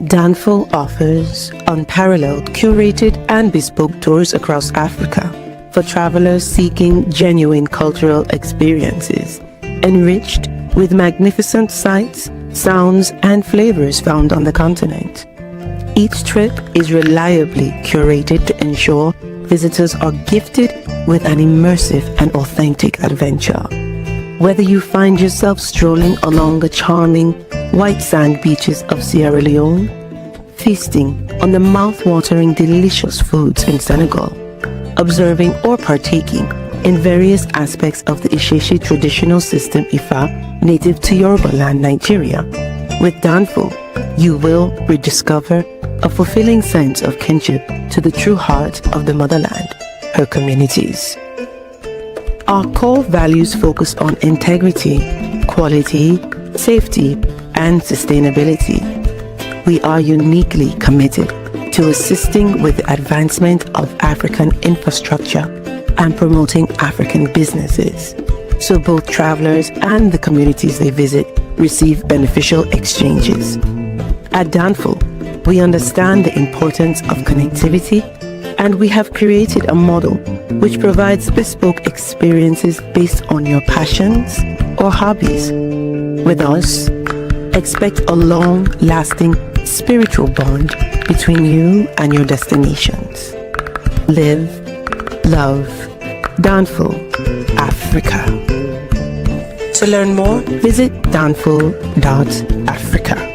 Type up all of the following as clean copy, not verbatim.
Danfo offers unparalleled, curated and bespoke tours across Africa for travelers seeking genuine cultural experiences, enriched with magnificent sights, sounds and flavors found on the continent. Each trip is reliably curated to ensure visitors are gifted with an immersive and authentic adventure. Whether you find yourself strolling along the charming white sand beaches of Sierra Leone, feasting on the mouth-watering delicious foods in Senegal, observing or partaking in various aspects of the Isheshe traditional system Ifa native to Yoruba land, Nigeria, with Danfo, you will rediscover a fulfilling sense of kinship to the true heart of the motherland, her communities. Our core values focus on integrity, quality, safety, and sustainability. We are uniquely committed to assisting with the advancement of African infrastructure and promoting African businesses, so both travelers and the communities they visit receive beneficial exchanges. At Danfo, we understand the importance of connectivity, and we have created a model which provides bespoke experiences based on your passions or hobbies. With us, expect a long-lasting spiritual bond between you and your destinations. Live, love, Danfo Africa. To learn more, visit danfo.africa.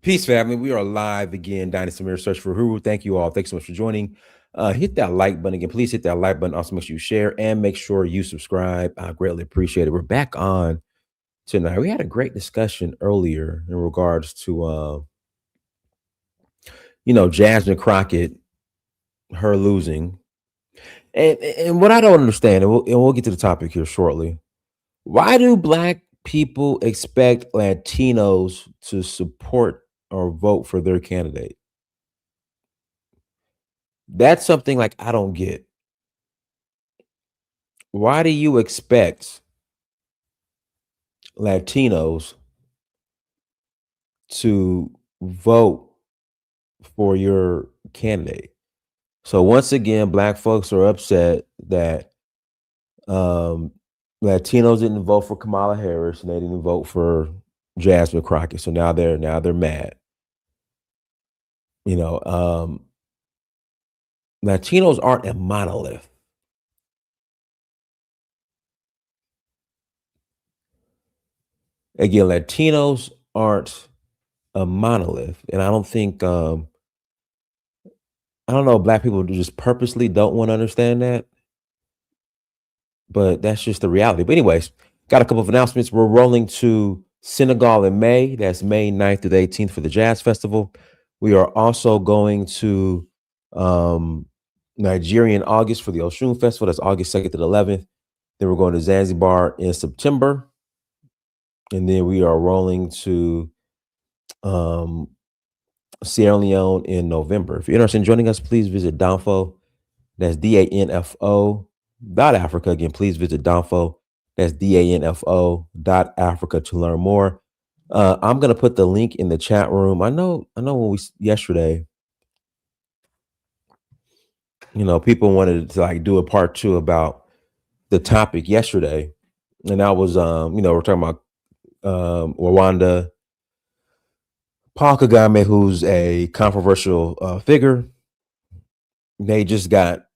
Peace, family. We are live again. Dynasty Mirror Search for Huru. Thank you all. Thanks so much for joining. Hit that like button again. Please hit that like button. Also, make sure you share and make sure you subscribe. I greatly appreciate it. We're back on tonight. We had a great discussion earlier in regards to, Jasmine Crockett, her losing. And what I don't understand, and we'll get to the topic here shortly. Why do Black people expect Latinos to support or vote for their candidate? That's something like I don't get. Why do you expect Latinos to vote for your candidate? So once again, Black folks are upset that Latinos didn't vote for Kamala Harris and they didn't vote for Jasmine Crockett. So now they're mad. Latinos aren't a monolith. Again, Latinos aren't a monolith. And I don't think, I don't know, Black people just purposely don't want to understand that. But that's just the reality. But anyways, got a couple of announcements. We're rolling to Senegal in May. That's May 9th through the 18th for the Jazz Festival. We are also going to Nigeria in August for the Oshun Festival. That's August 2nd to the 11th. Then we're going to Zanzibar in September. And then we are rolling to Sierra Leone in November. If you're interested in joining us, please visit Danfo. That's DANFO.Africa. Again, please visit Danfo. That's DANFO.Africa to learn more. I'm gonna put the link in the chat room. I know when we yesterday, people wanted to like do a part 2 about the topic yesterday. And that was we're talking about Rwanda, Paul Kagame, who's a controversial figure. They just got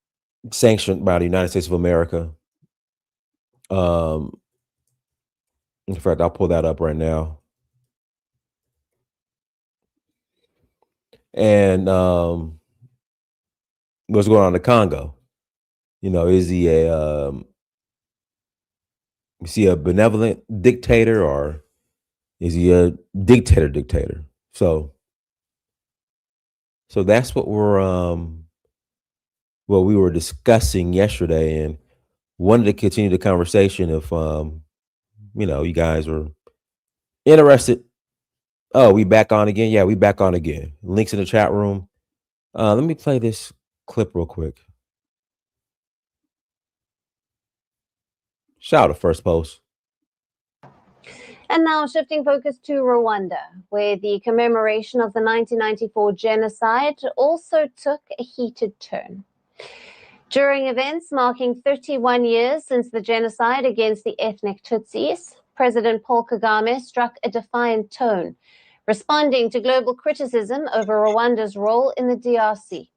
sanctioned by the United States of America. In fact, I'll pull that up right now. And what's going on in the Congo? Is he a benevolent dictator or is he a dictator? So that's what we were discussing yesterday, and wanted to continue the conversation if you guys were interested. Oh, we back on again? Yeah, we back on again. Links in the chat room. Let me play this clip real quick. Shout out first post. And now shifting focus to Rwanda, where the commemoration of the 1994 genocide also took a heated turn. During events marking 31 years since the genocide against the ethnic Tutsis, President Paul Kagame struck a defiant tone, responding to global criticism over Rwanda's role in the DRC.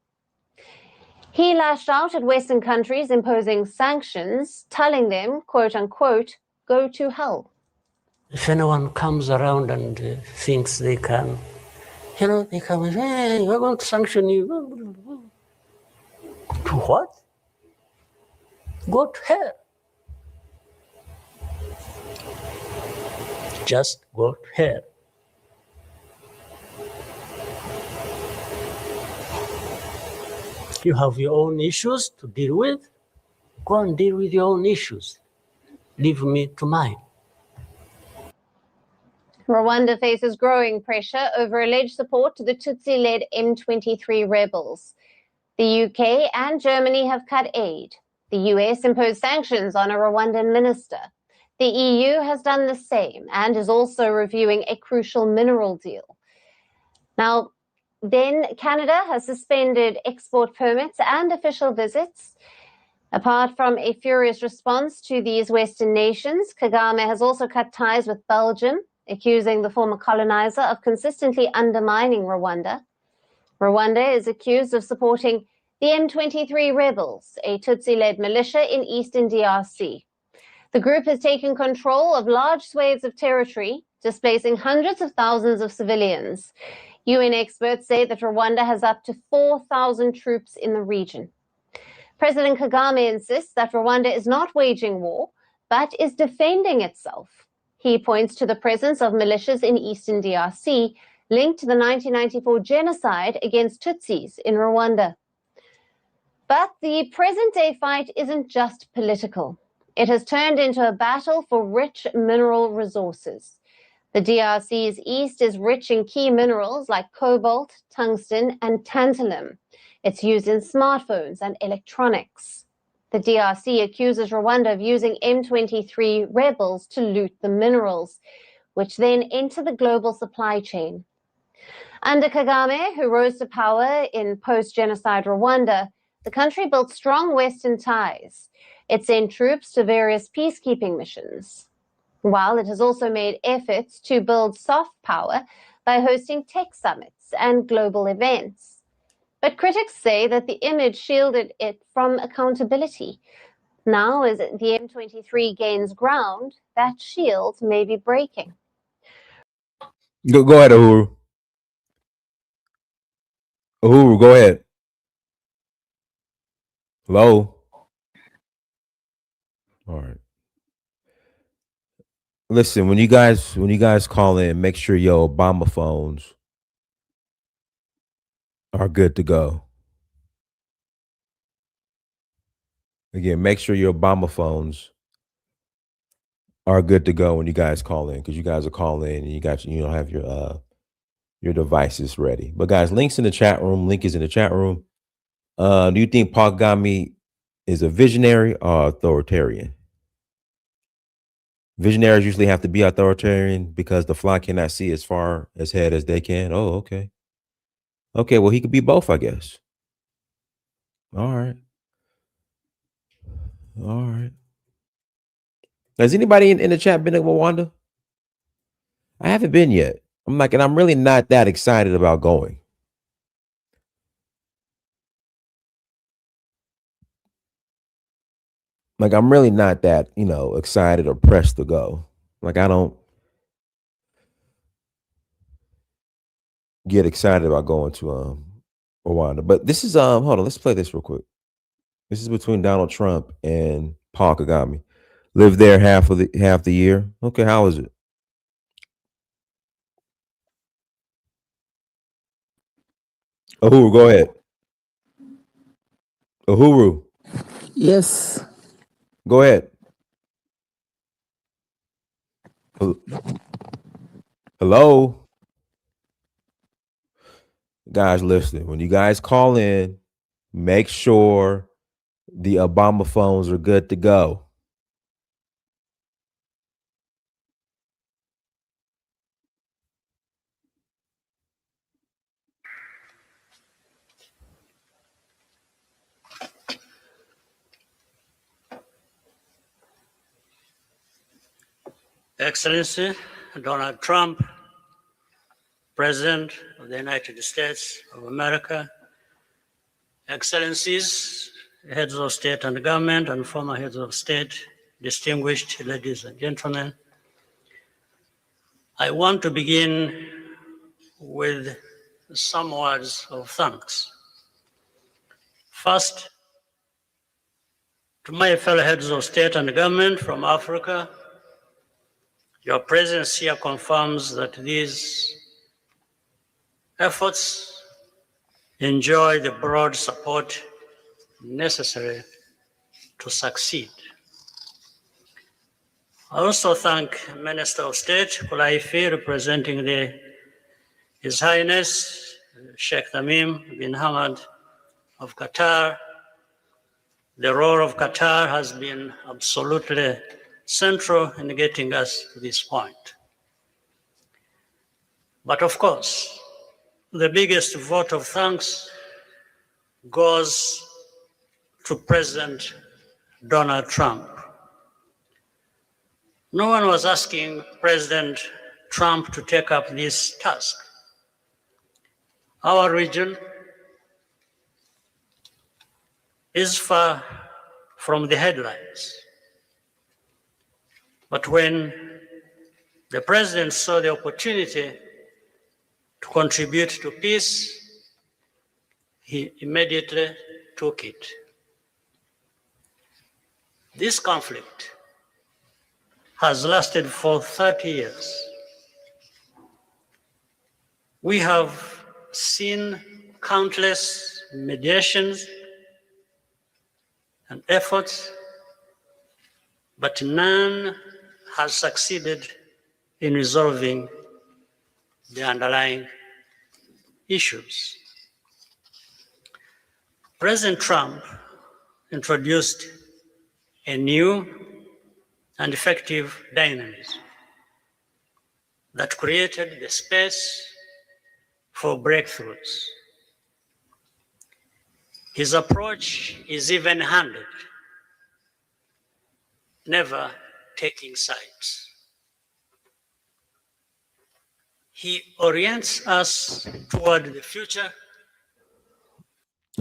He lashed out at Western countries imposing sanctions, telling them, quote unquote, go to hell. If anyone comes around and thinks they can, they come and say, hey, we're going to sanction you. To what? Go to hell. Just go to hell. You have your own issues to deal with. Go and deal with your own issues. Leave me to mine. Rwanda faces growing pressure over alleged support to the Tutsi-led M23 rebels. The UK and Germany have cut aid. The US imposed sanctions on a Rwandan minister. The EU has done the same and is also reviewing a crucial mineral deal. Now, then Canada has suspended export permits and official visits. Apart from a furious response to these Western nations, Kagame has also cut ties with Belgium, accusing the former colonizer of consistently undermining Rwanda. Rwanda is accused of supporting the M23 rebels, a Tutsi-led militia in eastern DRC. The group has taken control of large swathes of territory, displacing hundreds of thousands of civilians. UN experts say that Rwanda has up to 4,000 troops in the region. President Kagame insists that Rwanda is not waging war, but is defending itself. He points to the presence of militias in eastern DRC linked to the 1994 genocide against Tutsis in Rwanda. But the present-day fight isn't just political. It has turned into a battle for rich mineral resources. The DRC's east is rich in key minerals like cobalt, tungsten, and tantalum. It's used in smartphones and electronics. The DRC accuses Rwanda of using M23 rebels to loot the minerals, which then enter the global supply chain. Under Kagame, who rose to power in post-genocide Rwanda, the country built strong Western ties. It sent troops to various peacekeeping missions, while it has also made efforts to build soft power by hosting tech summits and global events. But critics say that the image shielded it from accountability. Now, as the M23 gains ground, that shield may be breaking. Go ahead, Uhuru. Uhuru, go ahead. Hello. All right. Listen, when you guys call in, make sure your Obama phones are good to go. Again, make sure your Obama phones are good to go when you guys call in, because you guys are calling in and you don't have your devices ready. But guys, links in the chat room. Link is in the chat room. Do you think Paul Kagame is a visionary or authoritarian? Visionaries usually have to be authoritarian because the fly cannot see as far ahead as they can. Oh, okay. Okay, well, he could be both, I guess. All right. All right. Has anybody in the chat been to Rwanda? I haven't been yet. And I'm really not that excited about going. I'm really not that, excited or pressed to go. I don't get excited about going to Rwanda. But this is hold on, let's play this real quick. This is between Donald Trump and Paul Kagame. Lived there half the year. Okay, how is it? Uhuru, go ahead. Uhuru. Yes. Go ahead. Hello? Guys, listen. When you guys call in, make sure the Obama phones are good to go. Excellency Donald Trump, President of the United States of America, Excellencies, heads of state and government, and former heads of state, distinguished ladies and gentlemen, I want to begin with some words of thanks. First, to my fellow heads of state and government from Africa, your presence here confirms that these efforts enjoy the broad support necessary to succeed. I also thank Minister of State Kulaifi, representing His Highness Sheikh Tamim bin Hamad of Qatar. The role of Qatar has been absolutely central in getting us to this point. But of course, the biggest vote of thanks goes to President Donald Trump. No one was asking President Trump to take up this task. Our region is far from the headlines. But when the president saw the opportunity to contribute to peace, he immediately took it. This conflict has lasted for 30 years. We have seen countless mediations and efforts, but none has succeeded in resolving the underlying issues. President Trump introduced a new and effective dynamism that created the space for breakthroughs. His approach is even-handed, never taking sides. He orients us toward the future.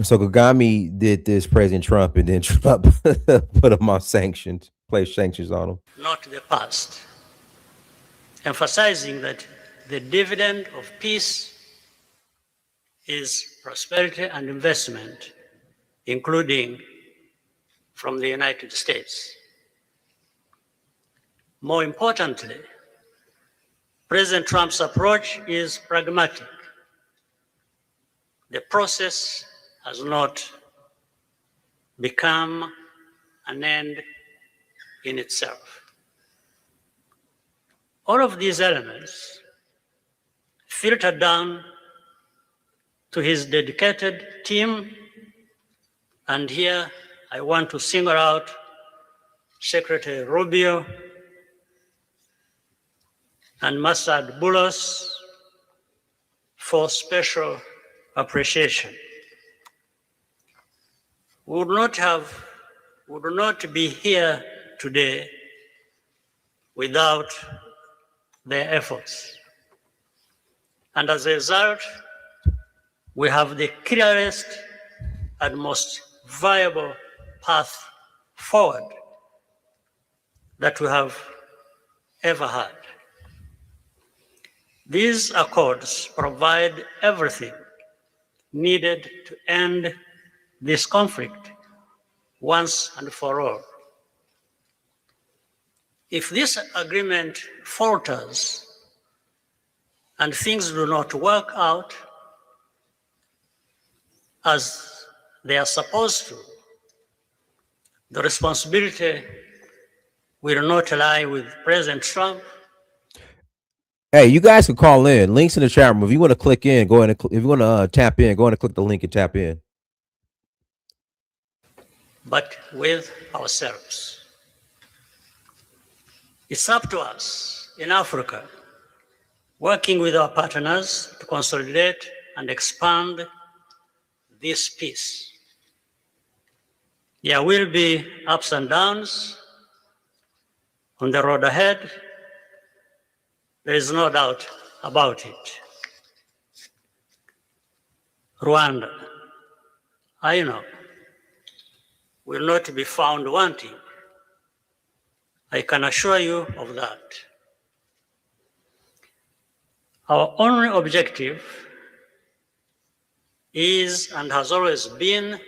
So Kagame did this, President Trump, and then Trump put him on sanctions, placed sanctions on him. Not the past, emphasizing that the dividend of peace is prosperity and investment, including from the United States. More importantly, President Trump's approach is pragmatic. The process has not become an end in itself. All of these elements filter down to his dedicated team, and here I want to single out Secretary Rubio and Masad Boulos for special appreciation. We would not be here today without their efforts. And as a result, we have the clearest and most viable path forward that we have ever had. These accords provide everything needed to end this conflict once and for all. If this agreement falters and things do not work out as they are supposed to, the responsibility will not lie with President Trump. Hey, you guys can call in. Links in the chat room. If you want to click in, go ahead and if you want to tap in, go ahead and click the link and tap in. But with ourselves. It's up to us in Africa, working with our partners to consolidate and expand this peace. There will be ups and downs on the road ahead, There is no doubt about it. Rwanda, I know, will not be found wanting. I can assure you of that. Our only objective is and has always been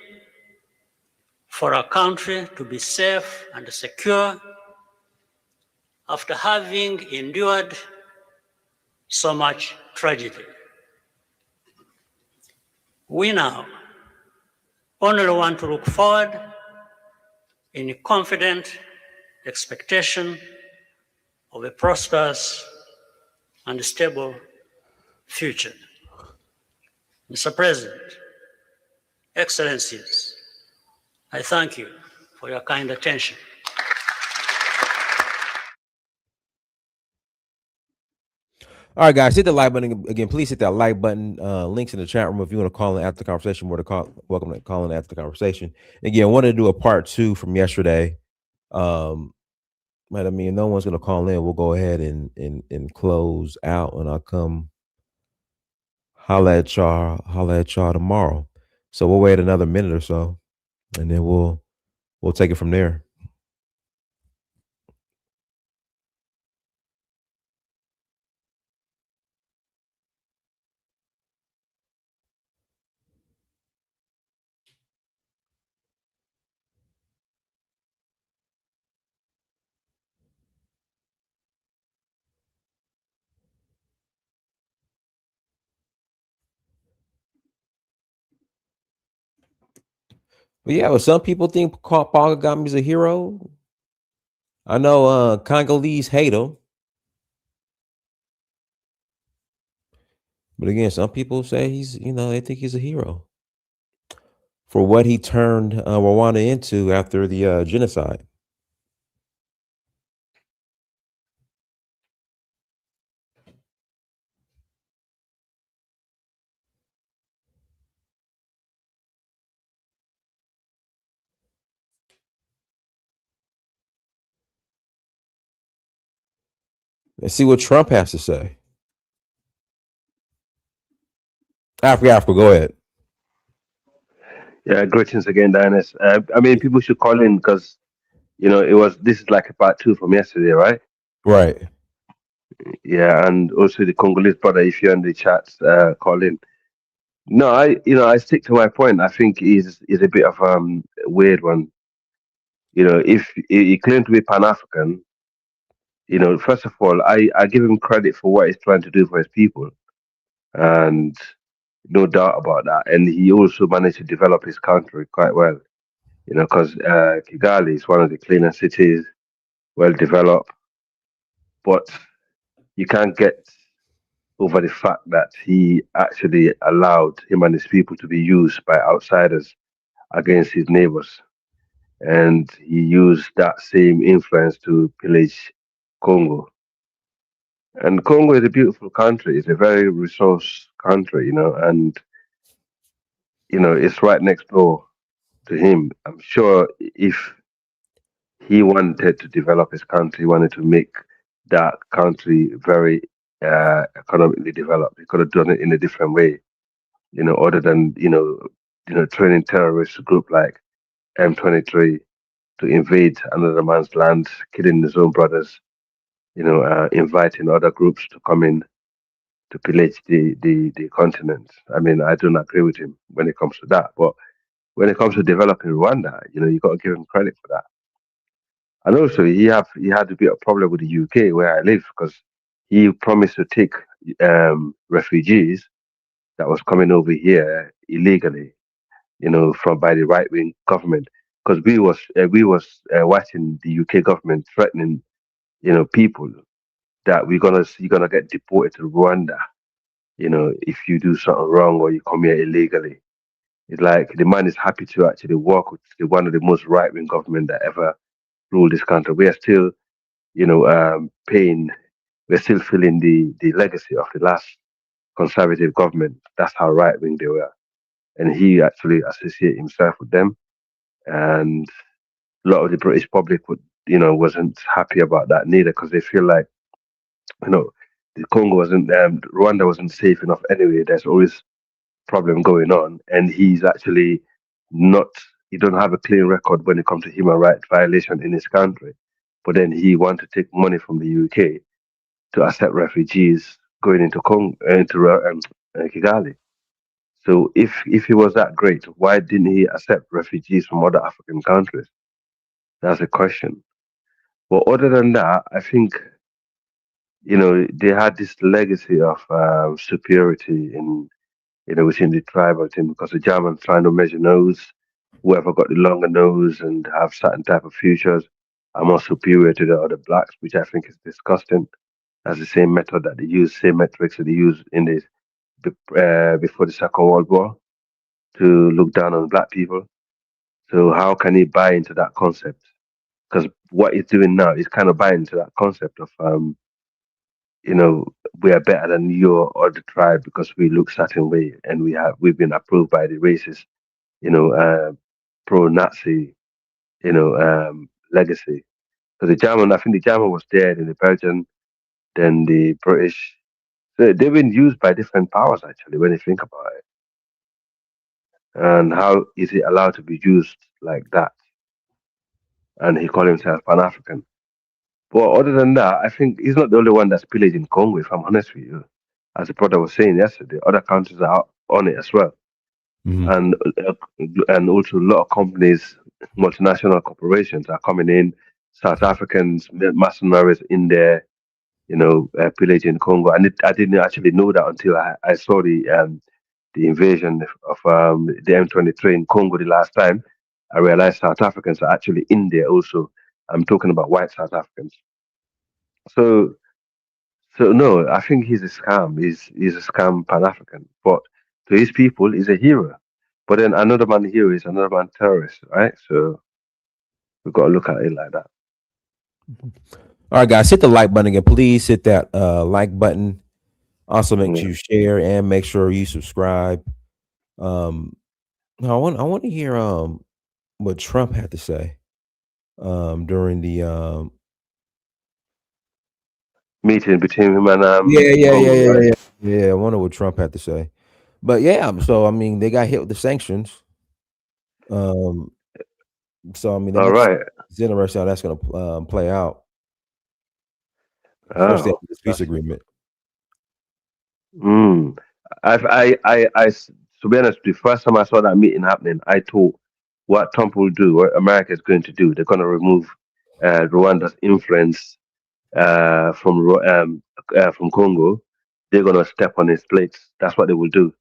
for our country to be safe and secure after having endured so much tragedy. We now only want to look forward in confident expectation of a prosperous and stable future. Mr. President, Excellencies, I thank you for your kind attention. All right, guys, hit the like button again. Please hit that like button. Links in the chat room if you want to call in after the conversation. Welcome to call in after the conversation. Again, I wanted to do a part 2 from yesterday. But I mean, no one's going to call in. We'll go ahead and close out, and I'll come holla at y'all tomorrow. So we'll wait another minute or so, and then we'll take it from there. But yeah, well, some people think Paul Kagame is a hero. I know Congolese hate him. But again, some people say they think he's a hero for what he turned Rwanda into after the genocide. Let's see what Trump has to say. Africa, go ahead. Yeah, greetings again, Dinas. I mean, people should call in because this is like a part 2 from yesterday, right? Right. Yeah, and also the Congolese brother, if you're in the chat, call in. No, I stick to my point. I think is a bit of a weird one. If he claimed to be Pan-African, first of all, I give him credit for what he's trying to do for his people, and no doubt about that. And he also managed to develop his country quite well. Because Kigali is one of the cleanest cities, well developed, but you can't get over the fact that he actually allowed him and his people to be used by outsiders against his neighbors. And he used that same influence to pillage Congo. And Congo is a beautiful country. It's a very resource country, and it's right next door to him. I'm sure if he wanted to develop his country, wanted to make that country very economically developed. He could have done it in a different way, other than training terrorist group like M23 to invade another man's land, killing his own brothers, inviting other groups to come in to pillage the continent. I mean, I don't agree with him when it comes to that, but when it comes to developing Rwanda, you got to give him credit for that. And also, he had a bit of problem with the UK where I live because he promised to take refugees that was coming over here illegally, from by the right wing government. Because we was watching the UK government threatening, people that you're gonna get deported to Rwanda, if you do something wrong or you come here illegally. It's like the man is happy to actually work with one of the most right wing government that ever ruled this country. We are still paying, we're still feeling the legacy of the last conservative government. That's how right wing they were. And he actually associated himself with them. And a lot of the British public wasn't happy about that neither, because they feel like, the Congo wasn't, Rwanda wasn't safe enough anyway. There's always problem going on, and he's actually not. He don't have a clean record when it comes to human rights violation in his country. But then he want to take money from the UK to accept refugees going into Kigali. So if he was that great, why didn't he accept refugees from other African countries? That's a question. But other than that, I think they had this legacy of superiority in within the tribal team because the Germans trying to measure nose, whoever got the longer nose and have certain type of features are more superior to the other blacks, which I think is disgusting. That's the same method that they use, same metrics that they used in the before the Second World War to look down on black people. So how can he buy into that concept? Because what he's doing now is kind of buying into that concept of we are better than your other tribe because we look certain way and we've been approved by the racist, pro-Nazi, legacy. So the German, I think the German was there, then the Belgian, then the British. So they've been used by different powers actually when you think about it. And how is it allowed to be used like that? And he called himself Pan-African. But other than that, I think he's not the only one that's pillaging Congo, if I'm honest with you. As the brother was saying yesterday, other countries are on it as well. And also a lot of companies, multinational corporations are coming in. South Africans, mercenaries in there, pillaging Congo. And I didn't actually know that until I saw the invasion of the M23 in Congo the last time. I realized South Africans are actually in there also. I'm talking about white South Africans. So no, I think he's a scam. He's a scam Pan African. But to his people, he's a hero. But then another man hero is another man terrorist, right? So we've got to look at it like that. All right, guys, hit the like button again. Please hit that like button. Also, make sure you share and make sure you subscribe. I want to hear what Trump had to say during the meeting between him and yeah. I wonder what Trump had to say. But yeah, so I mean, they got hit with the sanctions. So I mean, it's interesting how that's going to play out. Especially after this peace agreement. To be honest, the first time I saw that meeting happening, I thought what Trump will do, what America is going to do, they're going to remove Rwanda's influence from Congo. They're going to step on his plates. That's what they will do,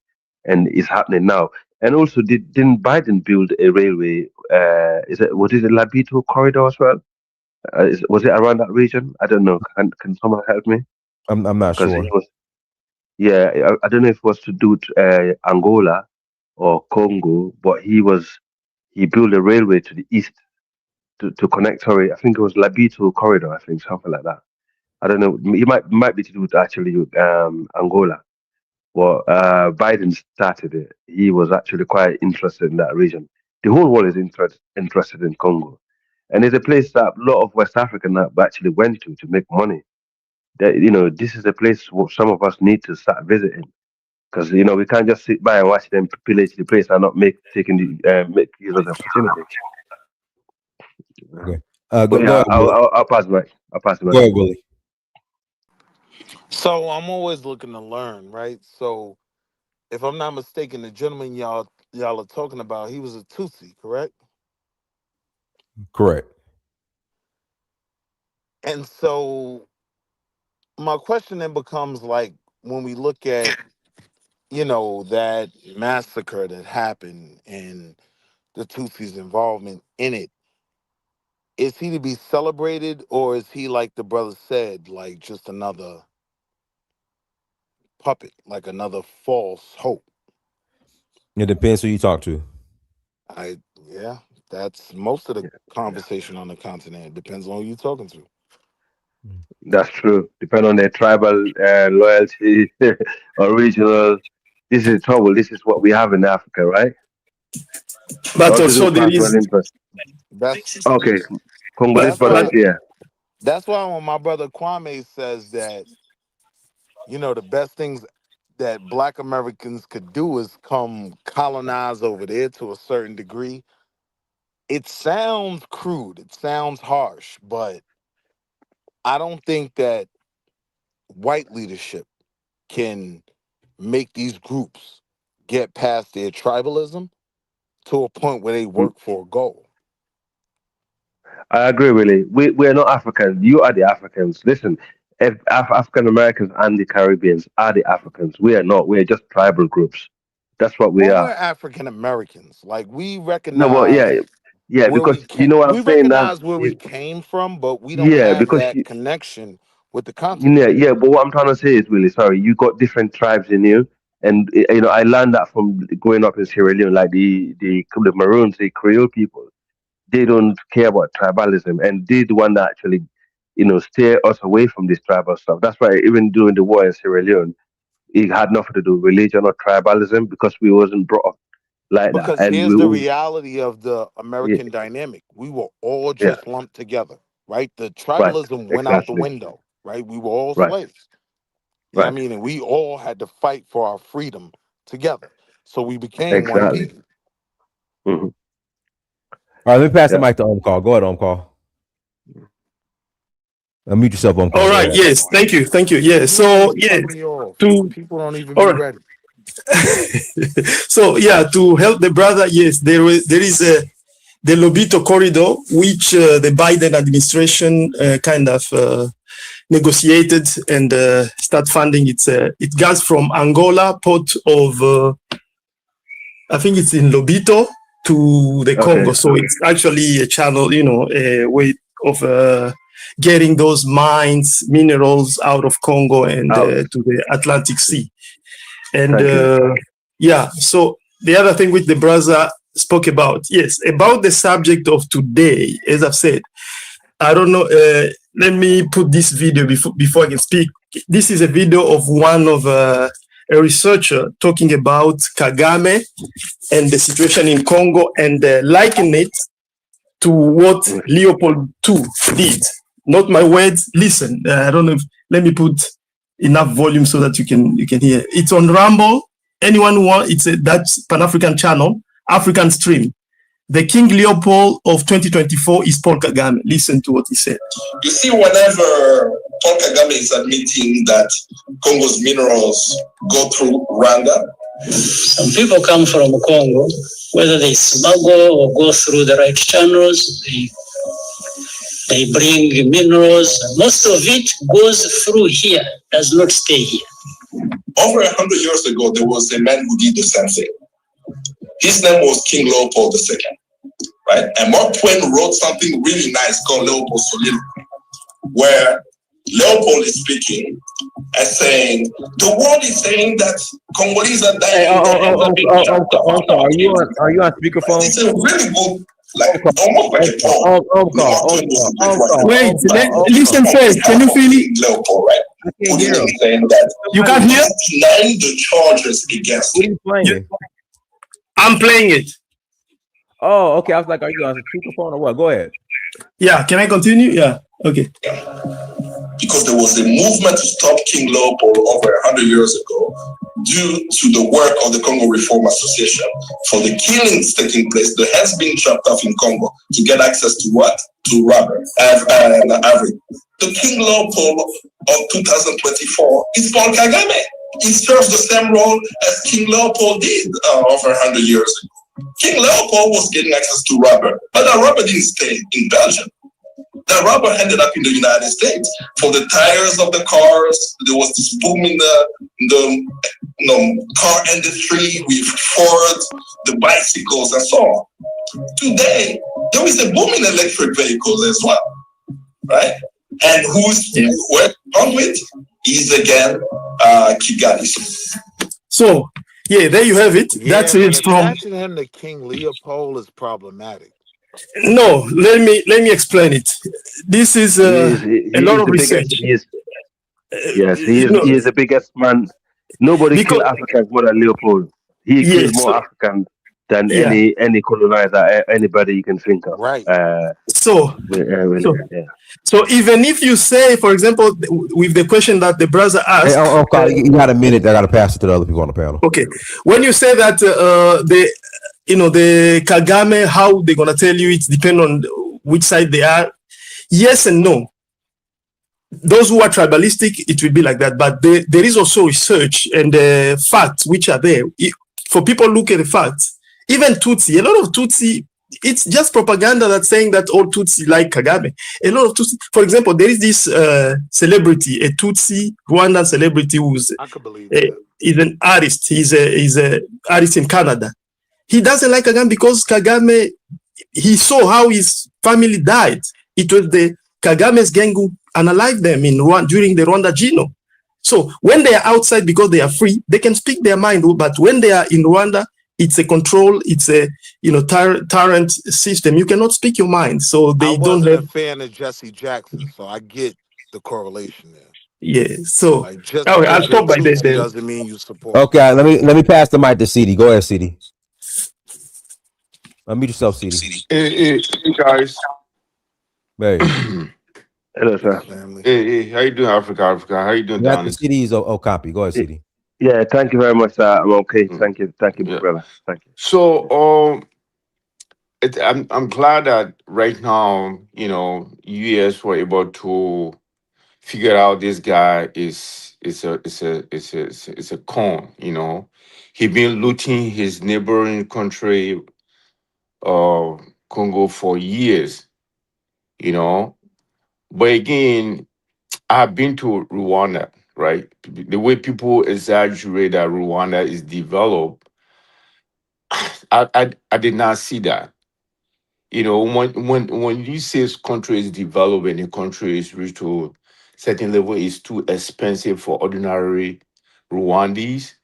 and it's happening now. And also, didn't Biden build a railway? Was it the Labito corridor as well? Was it around that region? I don't know. Can someone help me? I'm not sure. I don't know if it was to do with Angola or Congo, but he built a railway to the east to connect. Sorry, I think it was Labito corridor. I think something like that. I don't know. It might be to do with actually Angola. Well, Biden started it. He was actually quite interested in that region. The whole world is interested in Congo, and it's a place that a lot of West Africans actually went to make money. That this is a place some of us need to start visiting because we can't just sit by and watch them pillage the place and not make use of the opportunity. Okay. I'll pass the mic. Go ahead, Willie. So I'm always looking to learn, right? So if I'm not mistaken, the gentleman y'all are talking about, he was a Tutsi, correct? Correct. And so my question then becomes, like, when we look at, that massacre that happened and the Tutsis' involvement in it, is he to be celebrated, or is he, like the brother said, like just another puppet, like another false hope? It depends who you talk to. That's most of the conversation on the continent. It depends on who you're talking to. That's true. Depend on their tribal loyalty or regional. This is trouble. This is what we have in Africa, right? But also there is. That's okay. Congolese brothers, That's why when my brother Kwame says that you know, the best things that Black Americans could do is come colonize over there to a certain degree. It sounds crude, it sounds harsh, but I don't think that white leadership can make these groups get past their tribalism to a point where they work for a goal. I agree, really. We're not Africans. You are the Africans. Listen, if African Americans and the Caribbeans are the Africans, we are not. We're just tribal groups. That's what we Well, we're are. African Americans. Like we No, but yeah, recognize yeah, where we because you came. know what I'm We saying. That recognize where we came from, but we don't yeah, have because that connection with the yeah, continent. yeah. But what I'm trying to say is, really, sorry, you got different tribes in you, and you know, I learned that from growing up in Sierra Leone, like the Maroons, the Creole people. They don't care about tribalism, and they're the one that actually, you know, steer us away from this tribal stuff. That's why even during the war in Sierra Leone, it had nothing to do with religion or tribalism because we wasn't brought up like that, Because and here's the reality of the yeah, American dynamic. We were all yeah, just lumped together, right? The right, tribalism went out the exactly, window, right? We were all right, slaves. You know what I right, mean? And we all had to fight for our freedom together. So we became one exactly. people. Hmm. All right, let me pass the Yeah. mic to Call. Go ahead, Call. Unmute yourself, Call. All Go right. ahead. Yes. Thank you. Thank you. Yeah. You always So yeah. cut me off. To People don't even all be right. ready. So yeah, to help the brother, yes, there is the Lobito corridor, which the Biden administration kind of negotiated and start funding. It goes from Angola, port of I think it's in Lobito to the Okay. Congo. So it's actually a channel, you know, a way of getting those mines, minerals out of Congo and Out. to the Atlantic Sea. And Thank you. yeah, so the other thing which the brother spoke about, yes, about the subject of today, as I've said, I don't know, let me put this video before I can speak. This is a video of one of a researcher talking about Kagame and the situation in Congo and liken it to what Leopold II did. Not my words, listen. I don't know if, let me put enough volume so that you can hear. It's on Rumble. Anyone who wants, it's a Dutch Pan-African channel, African stream. The King Leopold of 2024 is Paul Kagame. Listen to what he said. You see, whenever Paul Kagame is admitting that Congo's minerals go through Rwanda, some people come from Congo, whether they smuggle or go through the right channels, they bring minerals. Most of it goes through here, does not stay here. Over 100 years ago, there was a man who did the same thing. His name was King Leopold II, right? And Mark Twain wrote something really nice called Leopold's Soliloquy, where Leopold is speaking and saying, the world is saying that Congolese are dying. Are you on speakerphone? It's a really good, like almost like a poem. Wait, listen first. Can you feel it? Leopold, right? I can't hear him. Saying that you can't hear? Denying the charges against him. Playing. I'm playing it. Oh, okay. I was like, are you on speakerphone or what? Go ahead. Yeah, can I continue? Yeah, okay. Because there was a movement to stop King Leopold over 100 years ago due to the work of the Congo Reform Association for the killings taking place, the hands being chopped off in Congo to get access to what? To rubber and ivory. The King Leopold of 2024 is Paul Kagame. He serves the same role as King Leopold did over 100 years ago. King Leopold was getting access to rubber, but that rubber didn't stay in Belgium. That rubber ended up in the United States. For the tires of the cars, there was this boom in the car industry with Ford, the bicycles, and so on. Today, there is a boom in electric vehicles as well, right? And who's on with is again Kigali. So, yeah, there you have it. Yeah, That's it from. Attaching him to King Leopold is problematic. No, let me explain it. This is a lot of research. He is the biggest man. Nobody killed Africans more than Leopold. He killed more Africans than Yeah. any colonizer, anybody you can think of. Right. So Yeah. so even if you say, for example, with the question that the brother Hey, asked, Carl, you got a minute. I got to pass it to the other people on the panel. okay, when you say that the Kagame, how they're gonna tell you it depends on which side they are. Yes and no. Those who are tribalistic, it will be like that. But there is also research and facts which are there. For people look at the facts, even Tutsi, a lot of Tutsi, it's just propaganda that's saying that all Tutsi like Kagame. A lot of Tutsi, for example, there is this celebrity, a Tutsi Rwandan celebrity who's I could believe that. is an artist. He's a artist in Canada. He doesn't like Kagame because Kagame, he saw how his family died. It was the Kagame's gang who unalived them in Rwanda during the Rwanda genocide. So when they are outside because they are free, they can speak their mind. But when they are in Rwanda, it's a control, it's a tyrant system. You cannot speak your mind. So they I don't wasn't have. a fan of Jesse Jackson, so I get the correlation there. Yeah. So Like just okay, I'll because you're stop by Tutsi there. doesn't mean you support. Okay, let me pass the mic to CD. Go ahead, CD. Unmute yourself, CD. Hey, guys. Hey. Hello, sir. Family. Hey, how you doing, Africa? How you doing, Yeah, Donnie? the CD is copy. Go ahead, CD. Yeah, thank you very much, sir. I'm okay. Thank you, Yeah. brother. Thank you. So, I'm glad that right now, US were able to figure out this guy is a con. He been looting his neighboring country, Congo, for years. But again, I've been to Rwanda, right? The way people exaggerate that Rwanda is developed, I did not see that. When you say country is developed and a country is reached to certain level, is too expensive for ordinary Rwandese.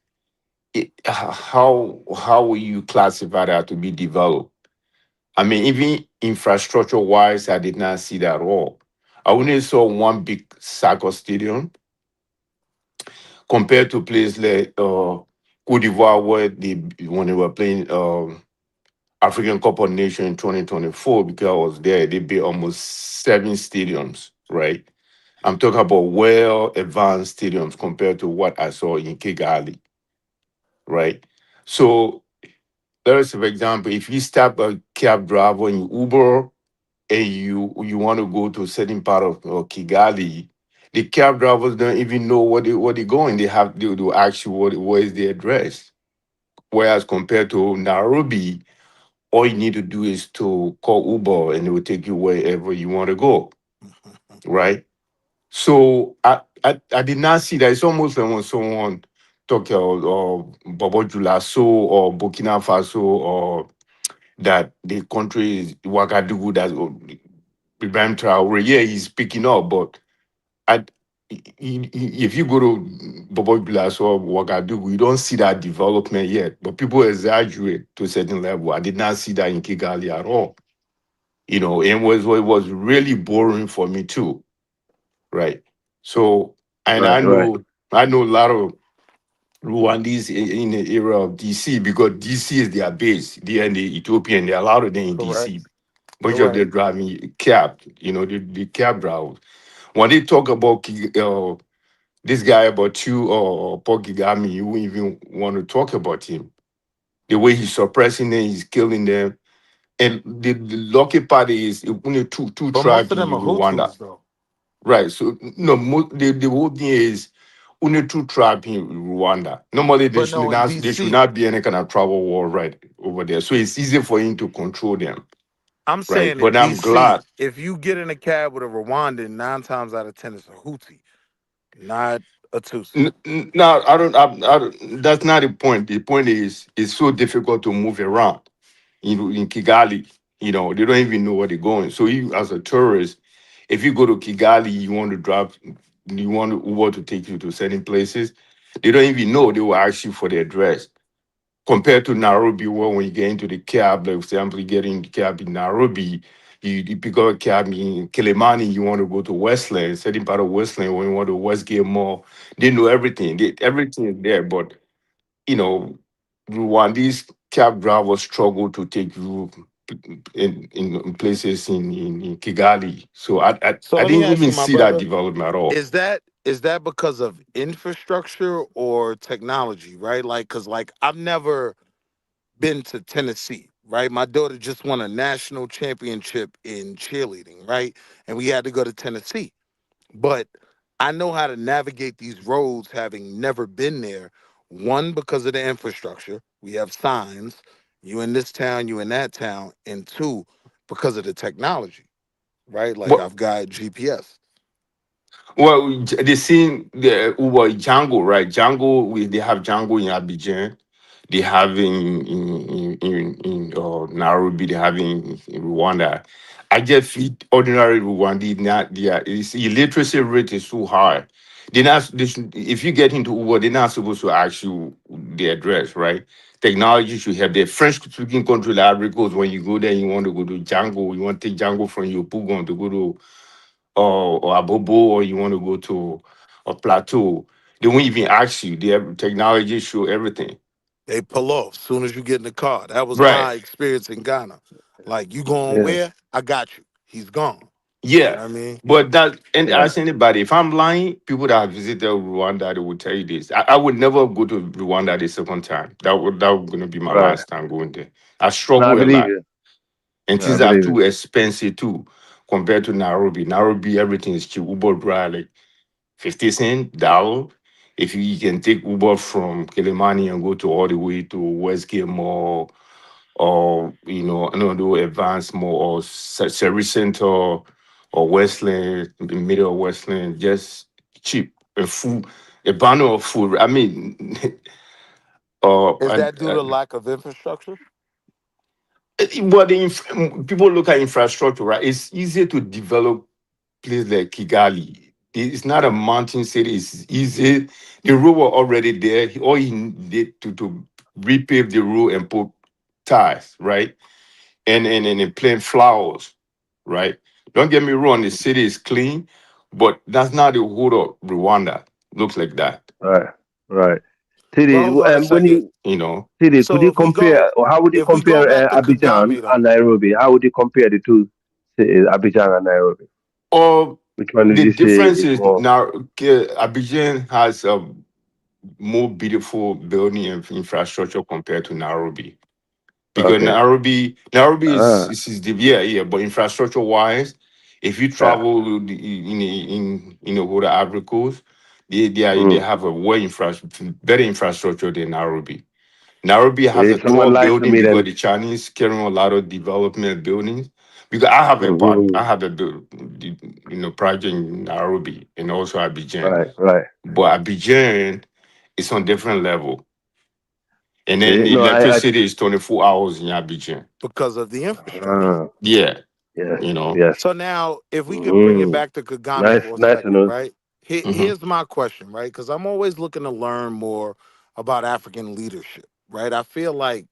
How will you classify that to be developed? I mean, even infrastructure wise, I did not see that at all. I only saw one big soccer stadium compared to places like Cote d'Ivoire, when they were playing African Cup of Nations in 2024, because I was there, they built almost 7 stadiums, right? I'm talking about well advanced stadiums compared to what I saw in Kigali, right? So there's, for example, if you stop a cab driver in Uber and you want to go to a certain part of Kigali, the cab drivers don't even know what they're going. They will ask you where is the address. Whereas compared to Nairobi, all you need to do is to call Uber and it will take you wherever you want to go, right? So I did not see that. It's almost like when someone talk or Bobo Julaso or Burkina Faso or that the country is Ouagadougou, that's Ibrahim Traore. Yeah, he's picking up, but if you go to Bobo Julaso or Ouagadougou, you don't see that development yet. But people exaggerate to a certain level. I did not see that in Kigali at all. And it was really boring for me too, right? So, and Right. I know a lot of Rwandese in the area of DC because DC is their base. They are in the Ethiopian. There are a lot of them in Correct. DC. Bunch of them driving cab. The cab drivers. When they talk about this guy about you or Paul Kagame, you wouldn't even want to talk about him. The way he's suppressing them, he's killing them. And the lucky part is only two But tribes most of in them are Rwanda. Hutus, though. Right. So no, the whole thing is only 2 tribes in Rwanda. Normally But no, in they should DC, not be any kind of travel war right over there. So it's easy for him to control them. I'm Right. saying in But I'm DC, glad. if you get in a cab with a Rwandan, 9 times out of 10 it's a Hutu, not a Tutsi. No, I don't. That's not the point. The point is, it's so difficult to move around. In Kigali, they don't even know where they're going. So you, as a tourist, if you go to Kigali, you want to Uber to take you to certain places, they don't even know. They will ask you for the address. Compared to Nairobi, where when you get into the cab, like for example, you get in the cab in Nairobi, you pick up a cab in Kilimani, you want to go to Westland, certain part of Westland, when you want to Westgate Mall, they know everything. Everything is there, but you know, Rwandese cab drivers struggle to take you in places in Kigali. So So I let me didn't ask even you, my see that brother, development at all. is that because of infrastructure or technology, right? Like, cause like I've never been to Tennessee, right? My daughter just won a national championship in cheerleading, right? And we had to go to Tennessee. But I know how to navigate these roads having never been there. One, because of the infrastructure. We have signs. You in this town, you in that town. And two, because of the technology, right? Like But I've got GPS. well, they seen the Uber Django, right? Django, they have Django in Abidjan. They have in Nairobi. They have in Rwanda. I just feel ordinary Rwanda not their illiteracy rate is so high. They're not. If you get into Uber, they're not supposed to ask you the address, right? Technology should have the French speaking country like Ivory Coast. When you go there, you want to go to Django. You want to take Django from your Pugon to go to or Abobo, or you want to go to a plateau. They won't even ask you. The technology show everything. They pull off as soon as you get in the car. That was Right. my experience in Ghana. Like, you going Yeah, where? I got you. He's gone. You know Yeah. what I mean? But that, and yeah, ask anybody, if I'm lying, people that have visited Rwanda, they will tell you this. I would never go to Rwanda the second time. That would gonna be my right. last time going there. I No, I struggle a believe lot. you. And No, I things are believe too you. expensive too compared to Nairobi. Nairobi, everything is cheap. Uber drive like 50 cent dollar. If you can take Uber from Kilimani and go to all the way to Westgate Mall or another advanced mall or service center or Westland, in the middle of Westland, just cheap and food, a bundle of food. I mean, uh, Is I, that due I, to lack of infrastructure? but people look at infrastructure, right? It's easier to develop place like Kigali. It's not a mountain city. It's easy. The road were already there. All he did to repave the road and put ties, right? And plant flowers, right? Don't get me wrong. The city is clean, but that's not the whole of Rwanda. Looks like that, Right, right. But Tidi, hold on a when second. you you know. Tidi, could So you compare, or how would you if we go compare back to Abidjan Kagame and though, Nairobi? How would you compare the two cities, Abidjan and Nairobi? Or Which one would the you say difference is is more? now Abidjan has a more beautiful building and infrastructure compared to Nairobi. Because Okay. Nairobi Ah, is the yeah, but infrastructure wise, if you yeah. travel in go to Ivory Coast, they Mm. have a better infrastructure than Nairobi. Nairobi So has a if someone tall lies to building me, because then the Chinese carrying a lot of development buildings. Because I have a part, mm-hmm. I have project in Nairobi and also Abidjan, Right, right. but Abidjan is on different level, and then See, the no, electricity is 24 hours in Abidjan. because of the infrastructure. ah, Yeah, yes, you know. yes. So now, if we could bring it Mm. back to Kagame Nice, for a nice to second, know. right? Hmm. Here's my question, right? Because I'm always looking to learn more about African leadership, right? I feel like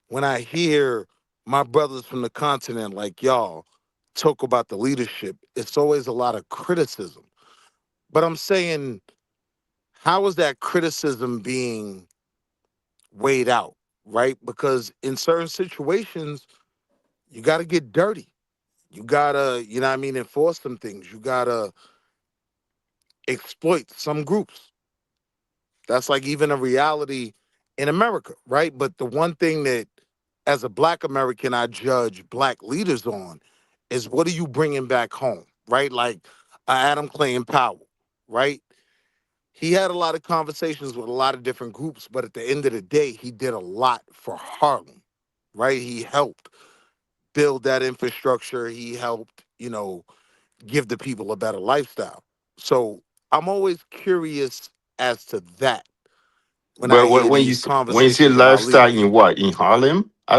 when I hear my brothers from the continent, like y'all, talk about the leadership, it's always a lot of criticism. But I'm saying, how is that criticism being weighed out, right? Because in certain situations, you got to get dirty. You got to, you know what I mean, enforce some things. You got to exploit some groups. That's like even a reality in America, right? But the one thing that, as a Black American, I judge Black leaders on is what are you bringing back home, right? Like Adam Clayton Powell, right? He had a lot of conversations with a lot of different groups, but at the end of the day, he did a lot for Harlem, right? He helped build that infrastructure. He helped, give the people a better lifestyle. So I'm always curious as to that when I But hear when these when you say conversations about lifestyle leaders. in what in Harlem, I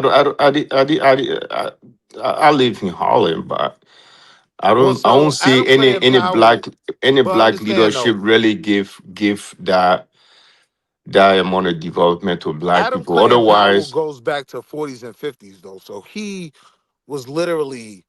live in Harlem, but Well, I don't so see Adam Clayton Powell, any but black understand leadership though, really give that amount of development to black Adam people. Clayton Powell Otherwise, goes back to 40s and 50s though. So he was literally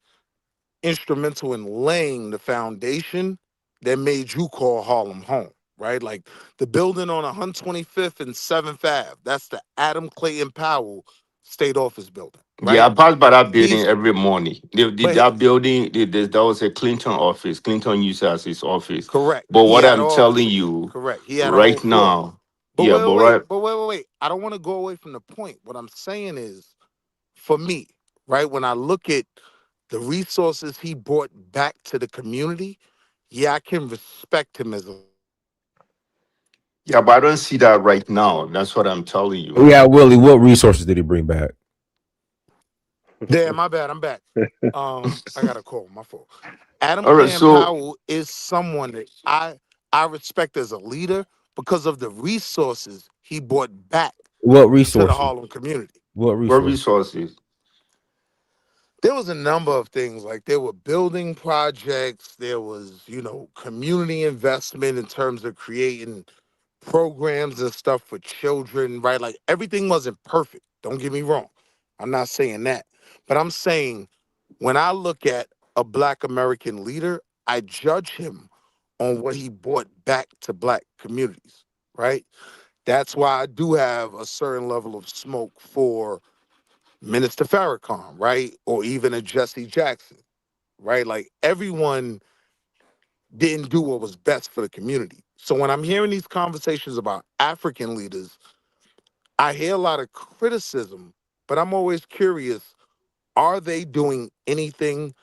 instrumental in laying the foundation that made you call Harlem home. right? Like the building on 125th and 7th Ave. That's the Adam Clayton Powell State Office building, Yeah, right? I pass by that building He's every morning. but That building, that was a Clinton office. Clinton used it as his office. correct. But He what had I'm telling offices. you Correct. He had a whole right floor. now, yeah, but right, But wait. I don't want to go away from the point. What I'm saying is, for me, right, when I look at the resources he brought back to the community, yeah, I can respect him as a yeah, but I don't see that right now. That's what I'm telling you. Yeah, Willie, what resources did he bring back? Damn, my bad. I'm back. I got a call. My fault. Adam All right, Clayton so Powell is someone that I respect as a leader because of the resources he brought back What to the resources? Harlem community. What what resources? resources? There was a number of things, like there were building projects, there was, community investment in terms of creating programs and stuff for children, right? Like everything wasn't perfect. Don't get me wrong. I'm not saying that. But I'm saying when I look at a Black American leader, I judge him on what he brought back to Black communities, right? That's why I do have a certain level of smoke for Minister Farrakhan, right? Or even a Jesse Jackson, right? Like everyone didn't do what was best for the community. So when I'm hearing these conversations about African leaders, I hear a lot of criticism, but I'm always curious, are they doing anything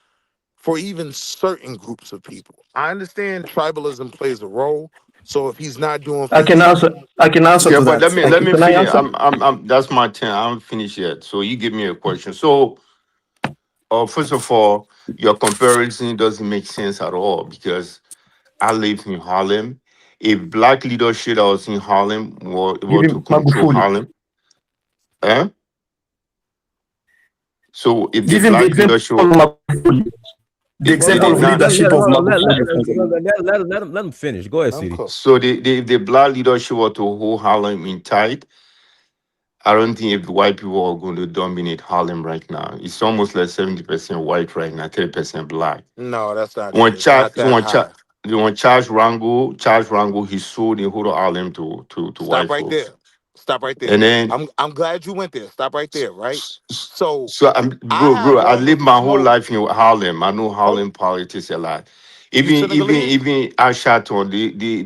for even certain groups of people? I understand tribalism plays a role. So if he's not doing I for can you, answer. I can answer Yeah, to but that. let me Can I finish. answer? I'm that's my turn. I'm finished yet. So you give me a question. So, first of all, your comparison doesn't make sense at all because I live in Harlem. If black leadership that was in Harlem Give were to him control Magufuli. Harlem, eh? So if the Give him the black example leadership, of Magufuli. The they example did of not. leadership of Magufuli. Let him finish. Go ahead, I'm CD. close. So if the black leadership were to hold Harlem in tight, I don't think if the white people are going to dominate Harlem right now. It's almost like 70% white right now, 30% black. No, that's not When true. It's Charles not that high. Charles Rango, he sold the whole of Harlem to Stop white right there. folks. Stop right there. And then I'm glad you went there. Stop right there, right? So so I'm I bro, have I all of lived the my whole smoke. life in Harlem. I know Hold, Harlem politics a lot. you Senegalese? Even Ashaton,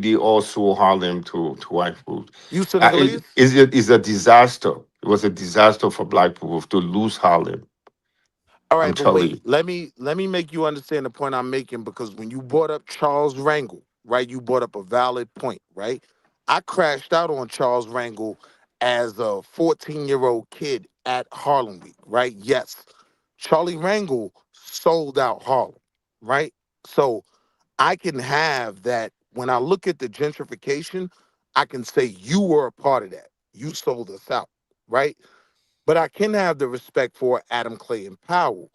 they all sold Harlem to white folks. You Senegalese? It's a disaster. It was a disaster for black people to lose Harlem. All I'm right, but telling wait. you. Let me make you understand the point I'm making, because when you brought up Charles Rangle, right? You brought up a valid point, right? I crashed out on Charles Rangle as a 14-year-old kid at Harlem Week, right? Yes. Charlie Rangle sold out Harlem, right? So I can have that. When I look at the gentrification, I can say you were a part of that. You sold us out, right? But I can have the respect for Adam Clayton Powell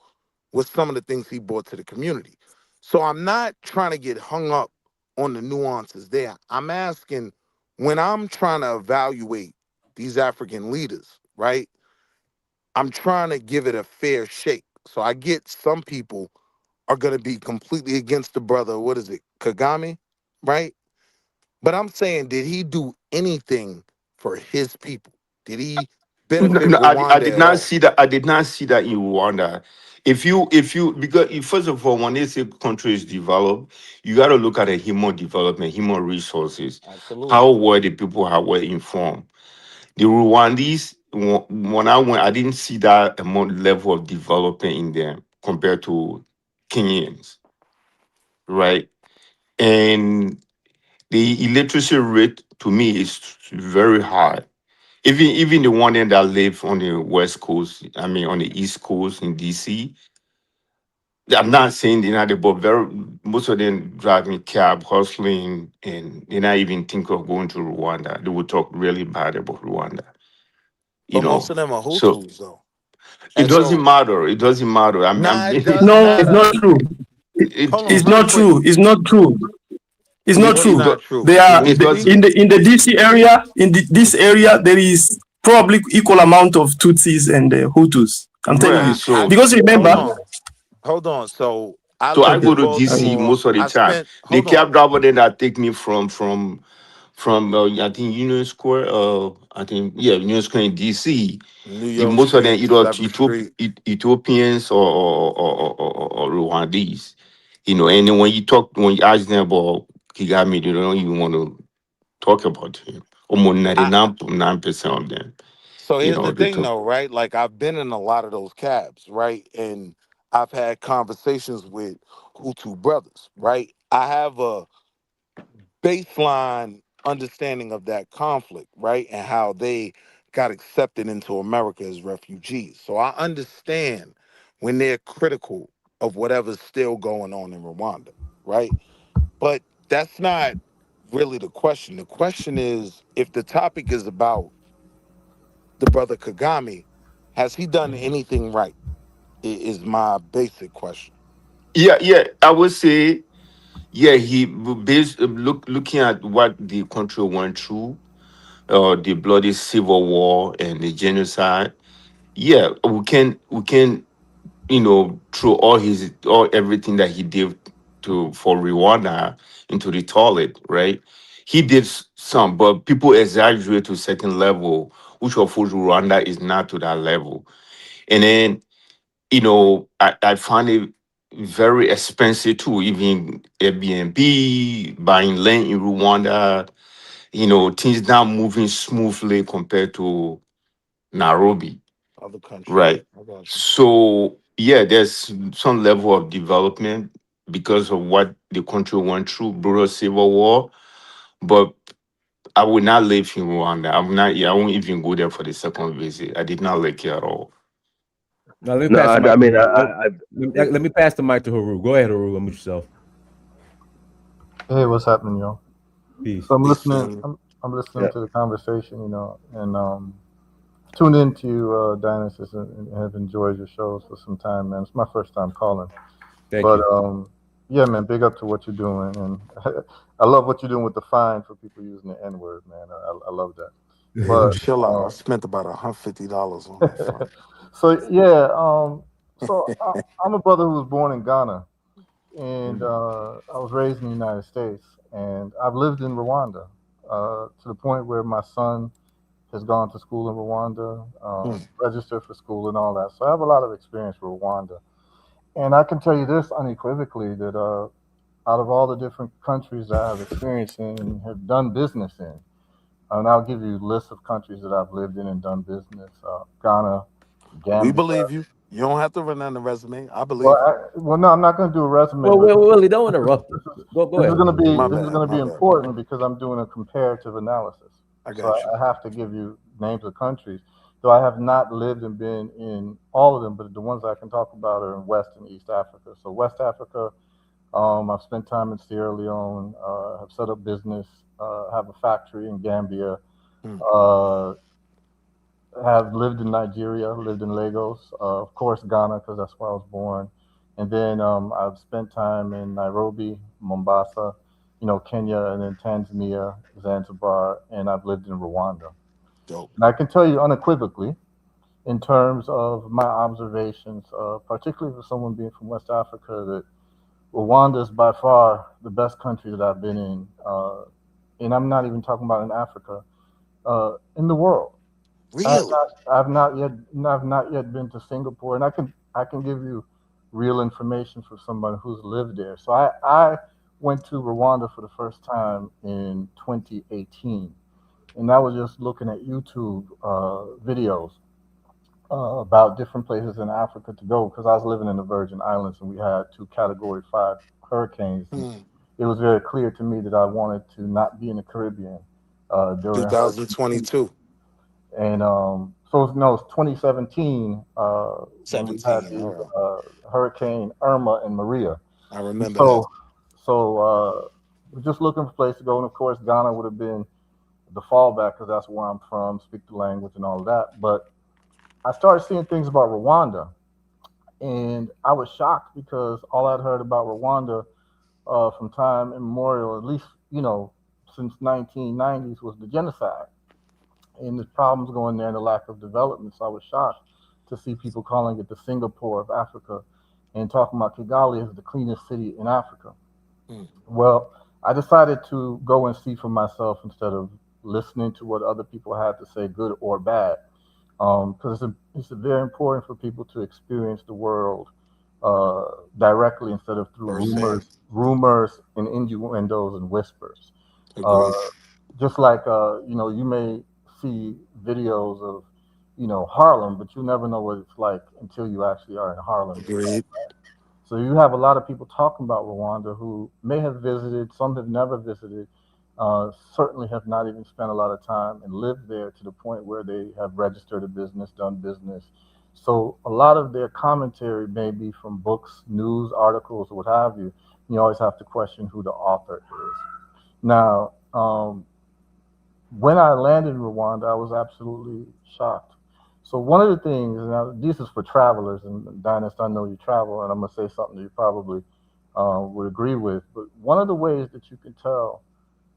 with some of the things he brought to the community. So I'm not trying to get hung up on the nuances there. I'm asking, when I'm trying to evaluate these African leaders, right? I'm trying to give it a fair shake. So I get some people are going to be completely against the brother, what is it, Kagame, right? But I'm saying, did he do anything for his people? Did he benefit I Rwanda did at not all? see that. I did not see that in Rwanda. First of all, when they say country is developed, you got to look at the human development, human resources. Absolutely. How were the people how were informed? The Rwandese, when I went, I didn't see that amount level of development in them compared to Kenyans, right? And the illiteracy rate to me is very high. Even the one that live on the West Coast, I mean on the East Coast in DC. I'm not saying they're not, but most of them driving cab, hustling, and they not even think of going to Rwanda. They would talk really bad about Rwanda, you But most know. of them are So Hutus, though. it And doesn't so, matter. It doesn't matter. I'm nah, it does No, it's matter. not true. it Hold on, It's real not quick. true. It's not true. It's not it What's it, true. not do- true? They are it doesn't. in the DC area. This area, there is probably equal amount of Tutsis and Hutus. I'm telling Right. you, I So because hold remember, on. Hold on. So I So I lived go in to DC Baltimore. most of the I time. spent. The Hold cab on, driver then that take me from I think Union Square. I think yeah, Union Square in DC. New York Most of them Street, either 7th Street. Ethiopians or Rwandese. And then when you ask them about Kagame, they don't even want to talk about him. Almost I 99% of them, So here's the they thing, talk. though, right? Like I've been in a lot of those cabs, right? And I've had conversations with Hutu brothers, right? I have a baseline understanding of that conflict, right? And how they got accepted into America as refugees. So I understand when they're critical of whatever's still going on in Rwanda, right? But that's not really the question. The question is if the topic is about the brother Kagame, has he done anything right? Is my basic question. Yeah. I would say, yeah, he based looking at what the country went through, the bloody civil war and the genocide. Yeah, we can throw all everything that he did for Rwanda into the toilet, right? He did some, but people exaggerate to a certain level, which of course Rwanda is not to that level. And then I find it very expensive too, even Airbnb, buying land in Rwanda. Things not moving smoothly compared to Nairobi. Other countries. Right. I got you. So yeah, there's some level of development because of what the country went through, brutal civil war. But I would not live in Rwanda. I'm not. Yeah, I won't even go there for the second visit. I did not like it at all. Now let me No, pass the I mic to mean, Haru. yeah. Let me pass the mic to Haru. Go ahead, Haru. Unmute yourself. Hey, what's happening, y'all? Peace. So I'm Peace, listening. family. I'm listening Yeah. to the conversation, and tuned into Dionysus and have enjoyed your shows for some time, man. It's my first time calling, Thank but you. yeah, man, big up to what you're doing, and I love what you're doing with the fine for people using the N word, man. I love that. Yo, But chill out. I spent about $150 on that phone. so yeah, I'm a brother who was born in Ghana, and Mm. I was raised in the United States, and I've lived in Rwanda to the point where my son has gone to school in Rwanda, Mm. registered for school, and all that. So I have a lot of experience with Rwanda, and I can tell you this unequivocally that out of all the different countries that I have experience in and have done business in, and I'll give you lists of countries that I've lived in and done business: Ghana, We Gambia. believe you. You don't have to run down the resume. I Well, believe you. no, I'm not going to do a resume, Well, but Willie, don't interrupt. Go this is ahead, going to Haru. be My this is bad. going to My be bad. important because I'm doing a comparative analysis. I So got you. I have to give you names of countries. Though I have not lived and been in all of them, but the ones I can talk about are in West and East Africa. So West Africa, I've spent time in Sierra Leone, have set up business, have a factory in Gambia, Mm. uh, have lived in Nigeria, lived in Lagos, of course Ghana because that's where I was born, and then I've spent time in Nairobi, Mombasa, Kenya, and then Tanzania, Zanzibar, and I've lived in Rwanda. Dope. And I can tell you unequivocally, in terms of my observations, particularly for someone being from West Africa, that Rwanda is by far the best country that I've been in, and I'm not even talking about in Africa, in the world. Really? I've not yet been to Singapore, and I can give you real information for somebody who's lived there. So I went to Rwanda for the first time in 2018, and I was just looking at YouTube videos about different places in Africa to go because I was living in the Virgin Islands and we had two Category 5 hurricanes, and Mm. it was very clear to me that I wanted to not be in the Caribbean during hurricane season. 2022. And so no, it's 2017 when we had 17. All these right. Hurricane Irma and Maria. I And remember that. so we're just looking for a place to go, and of course Ghana would have been the fallback because that's where I'm from, speak the language and all of that. But I started seeing things about Rwanda, and I was shocked because all I'd heard about Rwanda from time immemorial, at least since 1990s, was the genocide and the problems going there and the lack of development. So I was shocked to see people calling it the Singapore of Africa. and talking about Kigali as the cleanest city in Africa. Mm. Well, I decided to go and see for myself instead of listening to what other people had to say, good or bad, because it's very important for people to experience the world uh, directly instead of through Firsthand. rumors and innuendos and whispers. Uh, Agreed. just like you may see videos of Harlem, but you never know what it's like until you actually are in Harlem yourself. Agreed. So you have a lot of people talking about Rwanda who may have visited, some have never visited, certainly have not even spent a lot of time and lived there to the point where they have registered a business, done business. So a lot of their commentary may be from books, news articles, or what have you. You always have to question who the author is. Now, when I landed in Rwanda, I was absolutely shocked. So one of the things, now this is for travelers, and Dinus, I know you travel, and I'm gonna say something that you probably would agree with. But one of the ways that you can tell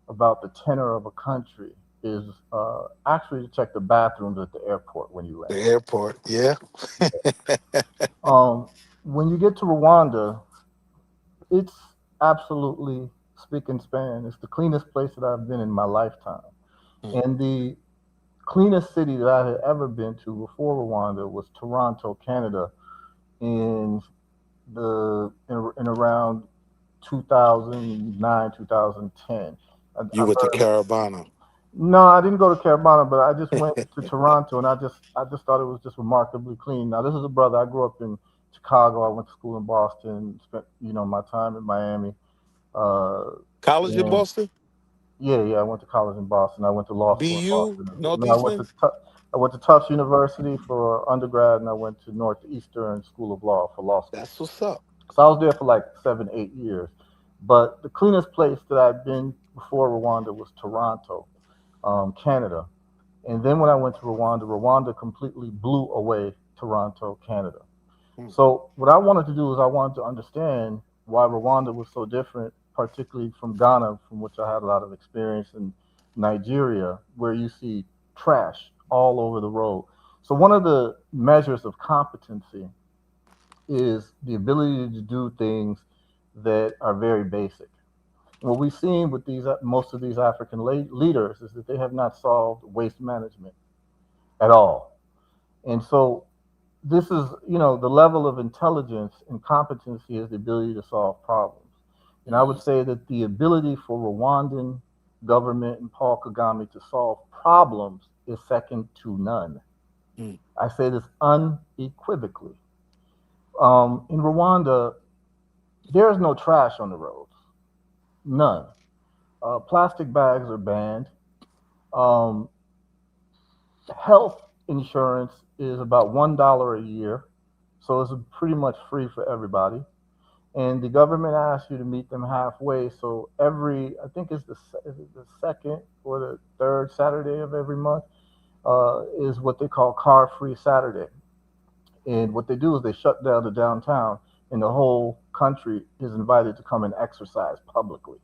about the tenor of a country is actually to check the bathrooms at the airport when you The land. airport. Yeah. Um, when you get to Rwanda, it's absolutely spick and span. It's the cleanest place that I've been in my lifetime, Mm. and the cleanest city that I had ever been to before Rwanda was Toronto, Canada, in in around 2009, 2010. You went to Carabana. No, I didn't go to Carabana, but I just went to Toronto, and I just thought it was just remarkably clean. Now, this is a brother. I grew up in Chicago. I went to school in Boston. Spent my time in Miami. Uh, College in and Boston? yeah, I went to college in Boston. I went to law school in BU? Boston. No, Northeastern? I went to Tufts University for undergrad, and I went to Northeastern School of Law for law school. That's what's up. So I was there for like 7, 8 years. But the cleanest place that I'd been before Rwanda was Toronto, Canada. And then when I went to Rwanda, Rwanda completely blew away Toronto, Canada. Mm. So what I wanted to do is I wanted to understand why Rwanda was so different, particularly from Ghana, from which I had a lot of experience, in Nigeria, where you see trash all over the road. So one of the measures of competency is the ability to do things that are very basic. What we've seen with these most of these African leaders is that they have not solved waste management at all. And so this is, the level of intelligence and competency is the ability to solve problems. And I would Mm. say that the ability for Rwandan government and Paul Kagame to solve problems is second to none. Mm. I say this unequivocally. In Rwanda, there is no trash on the roads, none. Plastic bags are banned. Um, Health insurance is about $1 a year, so it's pretty much free for everybody. And the government asks you to meet them halfway. So I think it's is it the second or the third Saturday of every month, is what they call Car Free Saturday. And what they do is they shut down the downtown, and the whole country is invited to come and exercise publicly.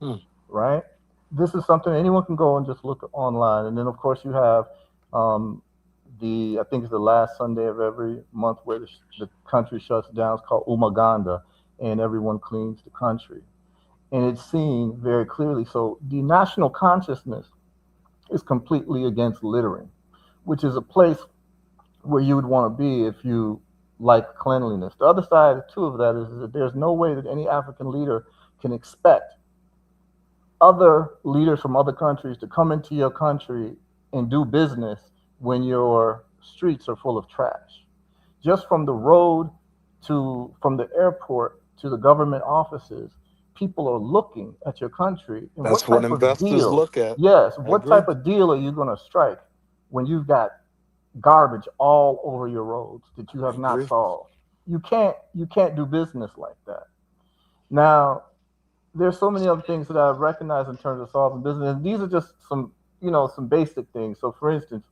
Mm. Right? This is something anyone can go and just look online. And then, of course, you have um, I think it's the last Sunday of every month where the country shuts down. It's called Umaganda, and everyone cleans the country. And it's seen very clearly. So the national consciousness is completely against littering, which is a place where you would want to be if you like cleanliness. The other side, too, of that is that there's no way that any African leader can expect other leaders from other countries to come into your country and do business when your streets are full of trash. Just from the road from the airport to the government offices, people are looking at your country and what That's what type of investors deal, look at. yes, I what agree. type of deal are you going to strike when you've got garbage all over your roads that you I have not agree. solved? You can't do business like that. Now, there's so many other things that I've recognized in terms of solving business. And these are just some basic things. So, for instance,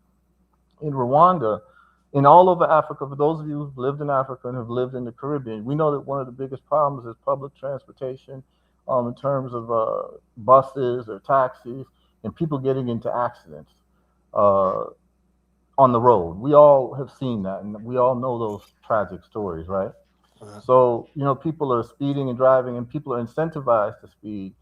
in Rwanda, in all over Africa, for those of you who've lived in Africa and have lived in the Caribbean, we know that one of the biggest problems is public transportation, in terms of buses or taxis, and people getting into accidents uh, on the road. We all have seen that, and we all know those tragic stories, right? So, people are speeding and driving, and people are incentivized to speed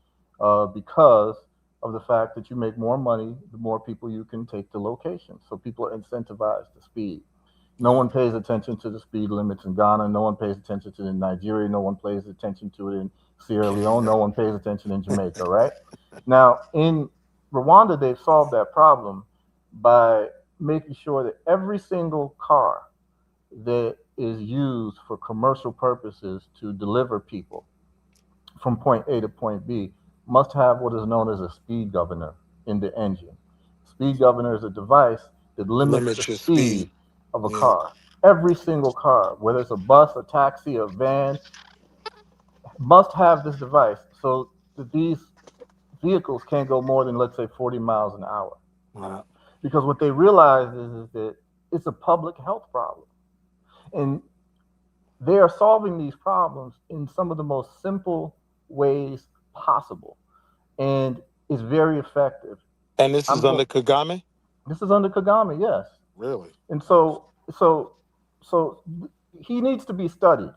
because of the fact that you make more money the more people you can take to locations. So people are incentivized to speed. No one pays attention to the speed limits in Ghana. No one pays attention to it in Nigeria. No one pays attention to it in Sierra Leone. No one pays attention in Jamaica, right? Now, in Rwanda, they've solved that problem by making sure that every single car that is used for commercial purposes to deliver people from point A to point B must have what is known as a speed governor in the engine. Speed governor is a device that limits the Limit your speed. speed of a Yeah. car. Every single car, whether it's a bus, a taxi, a van, must have this device so that these vehicles can't go more than, let's say, 40 miles an hour. Right. Because what they realize is that it's a public health problem. And they are solving these problems in some of the most simple ways possible. And it's very effective. And this is I'm under go- Kagame? this is under Kagame, yes. Really? And so he needs to be studied.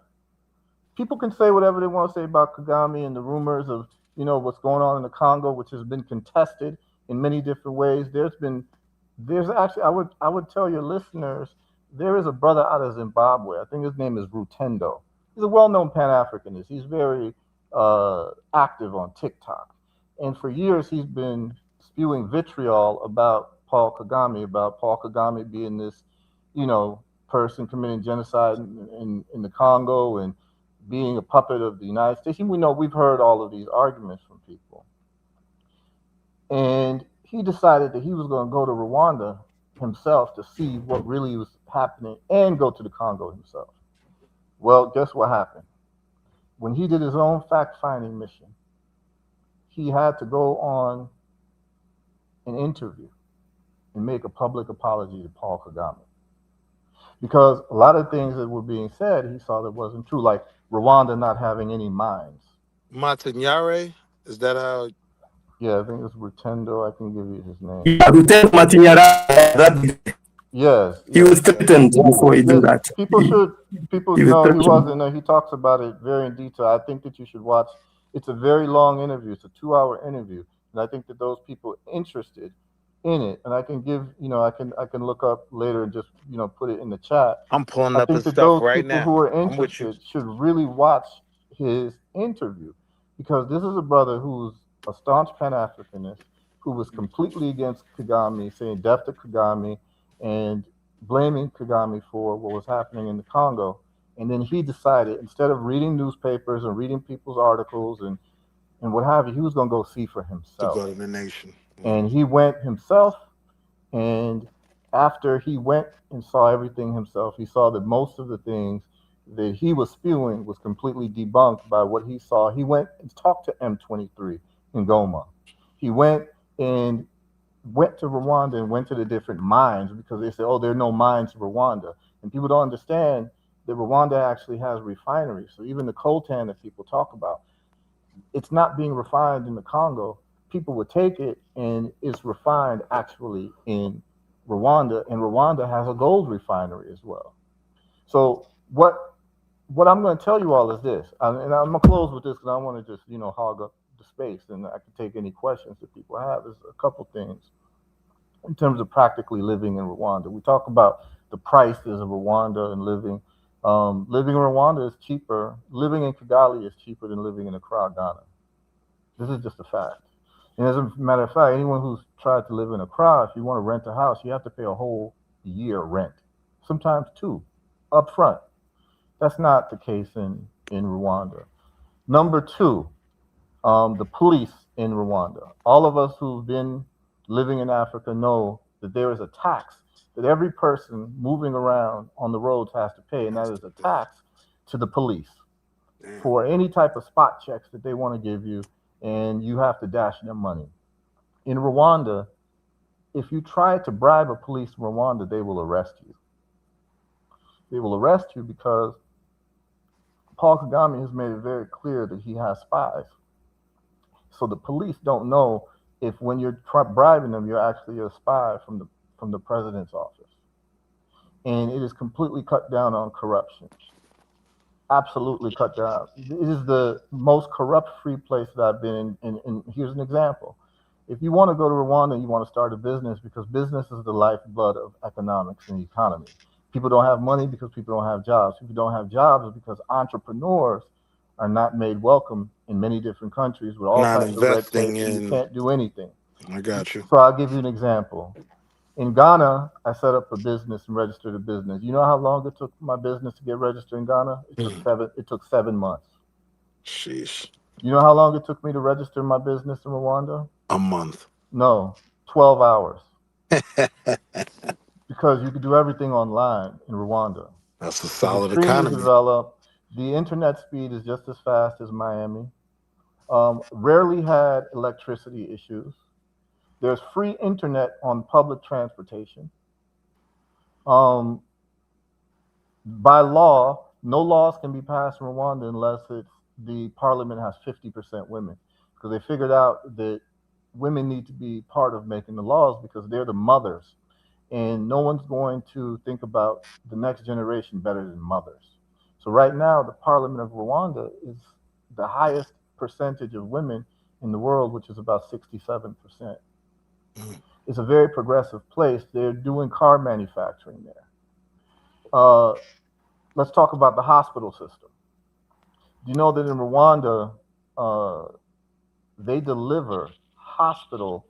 People can say whatever they want to say about Kagame and the rumors of what's going on in the Congo, which has been contested in many different ways. There's actually I would tell your listeners there is a brother out of Zimbabwe. I think his name is Rutendo. He's a well-known Pan-Africanist. He's very active on TikTok, and for years he's been spewing vitriol about Paul Kagame being this, person committing genocide in the Congo and being a puppet of the United States. We know we've heard all of these arguments from people. And he decided that he was going to go to Rwanda himself to see what really was happening and go to the Congo himself. Well, guess what happened? When he did his own fact finding mission, he had to go on an interview and make a public apology to Paul Kagame. Because a lot of things that were being said, he saw that wasn't true, like Rwanda not having any mines. Matanyare? Is that how? Yeah, I think it's Rutendo. I can give you his name. Yeah, Lieutenant Matinyara, that Yes, he yes. was threatened before he did that. People He know he threatened. wasn't. He talks about it very in detail. I think that you should watch. It's a very long interview. It's a 2-hour interview, and I think that those people interested in it, and I can give, I can look up later and just, put it in the chat. I'm pulling I up think his that stuff those right people now. who are I'm with you. interested should really watch his interview, because this is a brother who's a staunch Pan-Africanist who was completely against Kagame, saying death to Kagame, and blaming Kagame for what was happening in the Congo. And then he decided, instead of reading newspapers and reading people's articles and what have you, he was going to go see for To himself. go to the nation. And he went himself. And after he went and saw everything himself, he saw that most of the things that he was spewing was completely debunked by what he saw. He went and talked to M23 in Goma. He went to Rwanda and went to the different mines, because they said, oh, there are no mines in Rwanda. And people don't understand that Rwanda actually has refineries. So even the coltan that people talk about, it's not being refined in the Congo. People would take it and it's refined actually in Rwanda, and Rwanda has a gold refinery as well. So what I'm going to tell you all is this, and I'm going to close with this because I want to just, hog up the space, and I can take any questions that people have. Is a couple things in terms of practically living in Rwanda. We talk about the prices of Rwanda and living. Living in Rwanda is cheaper. Living in Kigali is cheaper than living in Accra, Ghana. This is just a fact. And as a matter of fact, anyone who's tried to live in Accra, if you want to rent a house, you have to pay a whole year rent, sometimes 2, up front. That's not the case in Rwanda. Number 2, the police in Rwanda. All of us who've been living in Africa know that there is a tax that every person moving around on the roads has to pay, and that is a tax to the police for any type of spot checks that they want to give you, and you have to dash them money. In Rwanda, if you try to bribe a police in Rwanda, they will arrest you. They will arrest you because Paul Kagame has made it very clear that he has spies. So the police don't know if when you're bribing them, you're actually a spy from the president's office. And it is completely cut down on corruption. absolutely cut down. It is the most corrupt-free place that I've been in. And here's an example. If you want to go to Rwanda and you want to start a business, because business is the lifeblood of economics and the economy. People don't have money because people don't have jobs. People don't have jobs because entrepreneurs are not made welcome in many different countries with all Not types of red investing tape, and you in. can't do anything. I got you. So I'll give you an example. In Ghana, I set up a business and registered a business. You know how long it took my business to get registered in Ghana? It took 7 months. Sheesh. You know how long it took me to register my business in Rwanda? A month. No, 12 hours. Because you could do everything online in Rwanda. That's a It's solid extremely economy. developed. The internet speed is just as fast as Miami. Rarely had electricity issues. There's free internet on public transportation. By law, no laws can be passed in Rwanda unless the parliament has 50% women, because they figured out that women need to be part of making the laws because they're the mothers, and no one's going to think about the next generation better than mothers. So right now, the parliament of Rwanda is the highest percentage of women in the world, which is about 67%. It's a very progressive place. They're doing car manufacturing there. Let's talk about the hospital system. Do you know that in Rwanda, they deliver hospital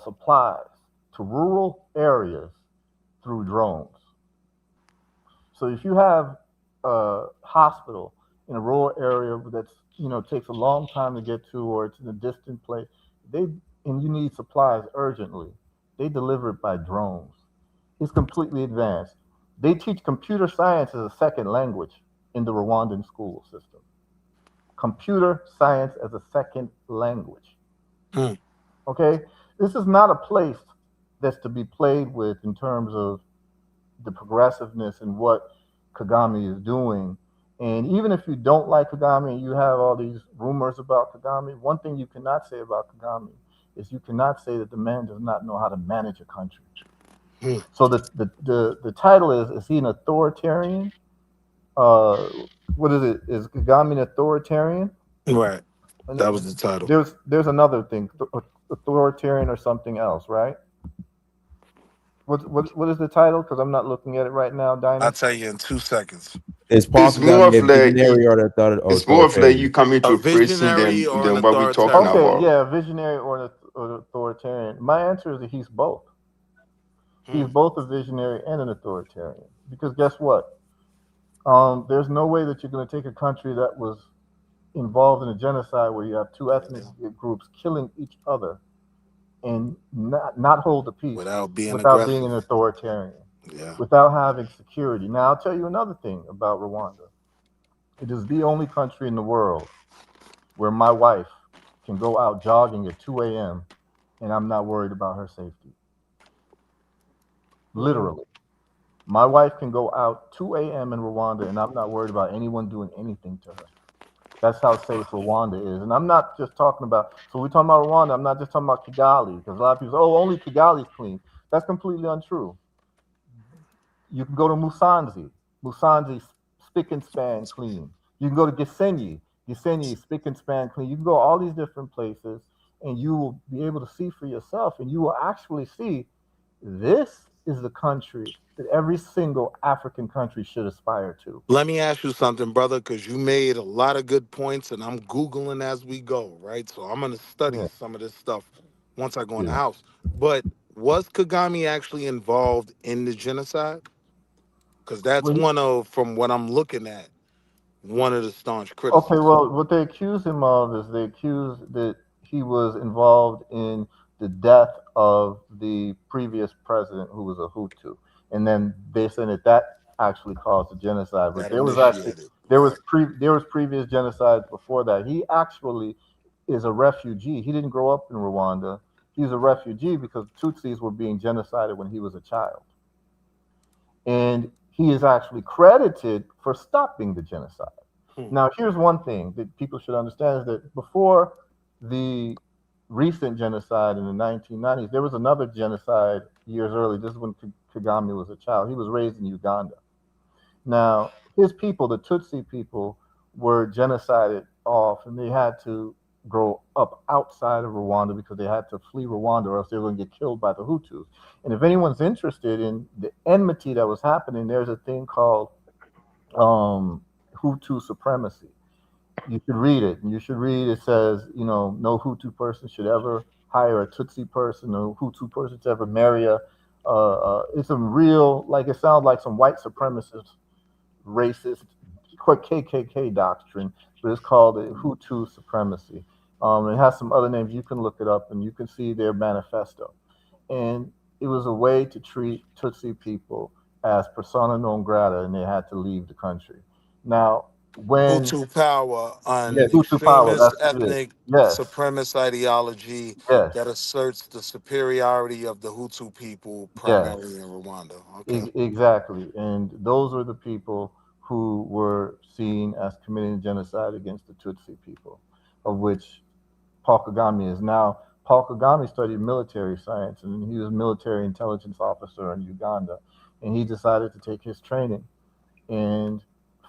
supplies to rural areas through drones? So if you have a hospital in a rural area that's, takes a long time to get to, or it's in a distant place, and you need supplies urgently, they deliver it by drones. It's completely advanced. They teach computer science as a second language in the Rwandan school system. Computer science as a second language. Okay? This is not a place that's to be played with in terms of the progressiveness and what Kagame is doing. And even if you don't like Kagame and you have all these rumors about Kagame, one thing you cannot say about Kagame is you cannot say that the man does not know how to manage a country. So the title is he an authoritarian? What is it? Is Kagame an authoritarian? Right. That was the title. There's another thing, authoritarian or something else, right? What is the title? Because I'm not looking at it right now, Dinah. I'll tell you in 2 seconds. Is Paul It's more of Kagame a like visionary or the it's more of like you coming A to praising visionary them or an than what we're talking authoritarian? Okay, about. yeah, visionary or an authoritarian. My answer is that he's both. He's both a visionary and an authoritarian. Because guess what? There's no way that you're going to take a country that was involved in a genocide where you have two ethnic groups killing each other and not hold the peace Without being without being aggressive. an authoritarian, Yeah. without having security. Now, I'll tell you another thing about Rwanda. It is the only country in the world where my wife can go out jogging at 2 a.m. and I'm not worried about her safety. Literally. My wife can go out 2 a.m. in Rwanda and I'm not worried about anyone doing anything to her. That's how safe Rwanda is. And I'm not just talking about, so we're talking about Rwanda, I'm not just talking about Kigali, because a lot of people say, oh, only Kigali's clean. That's completely untrue. You can go to Musanze. Musanze, spick and span clean. You can go to Gisenyi. Gisenyi, spick and span clean. You can go all these different places and you will be able to see for yourself, and you will actually see this is the country that every single African country should aspire to. Let me ask you something, brother, because you made a lot of good points, and I'm Googling as we go, right? So I'm going to study Yeah. some of this stuff once I go in the house. But was Kagame actually involved in the genocide? Because that's one of, from what I'm looking at, one of the staunch criticisms. Okay, well, what they accuse him of is they accuse that he was involved in the death of the previous president who was a Hutu, and then they said that actually caused the genocide. But That there was actually initiated. there was previous genocides before that. He actually is a refugee. He didn't grow up in Rwanda. He's a refugee because Tutsis were being genocided when he was a child, and he is actually credited for stopping the genocide. Now, here's one thing that people should understand is that before the recent genocide in the 1990s, there was another genocide years early. This is when Kagame was a child. He was raised in Uganda. Now, his people, the Tutsi people, were genocided off, and they had to grow up outside of Rwanda because they had to flee Rwanda or else they were going to get killed by the Hutus. And if anyone's interested in the enmity that was happening, there's a thing called Hutu supremacy. You should read it. And you should read it says, no Hutu person should ever hire a Tutsi person, no Hutu person should ever marry a it's a real, like, it sounds like some white supremacist, racist, KKK doctrine, but it's called the Hutu supremacy. It has some other names. You can look it up and you can see their manifesto. And it was a way to treat Tutsi people as persona non grata, and they had to leave the country. Now, when Hutu power, an Hutu power, extremist that's it. ethnic Yes, supremacist ideology yes, that asserts the superiority of the Hutu people, primarily in Rwanda. Okay. exactly. And those are the people who were seen as committing genocide against the Tutsi people, of which Paul Kagame is now. Paul Kagame studied military science, and he was a military intelligence officer in Uganda, and he decided to take his training and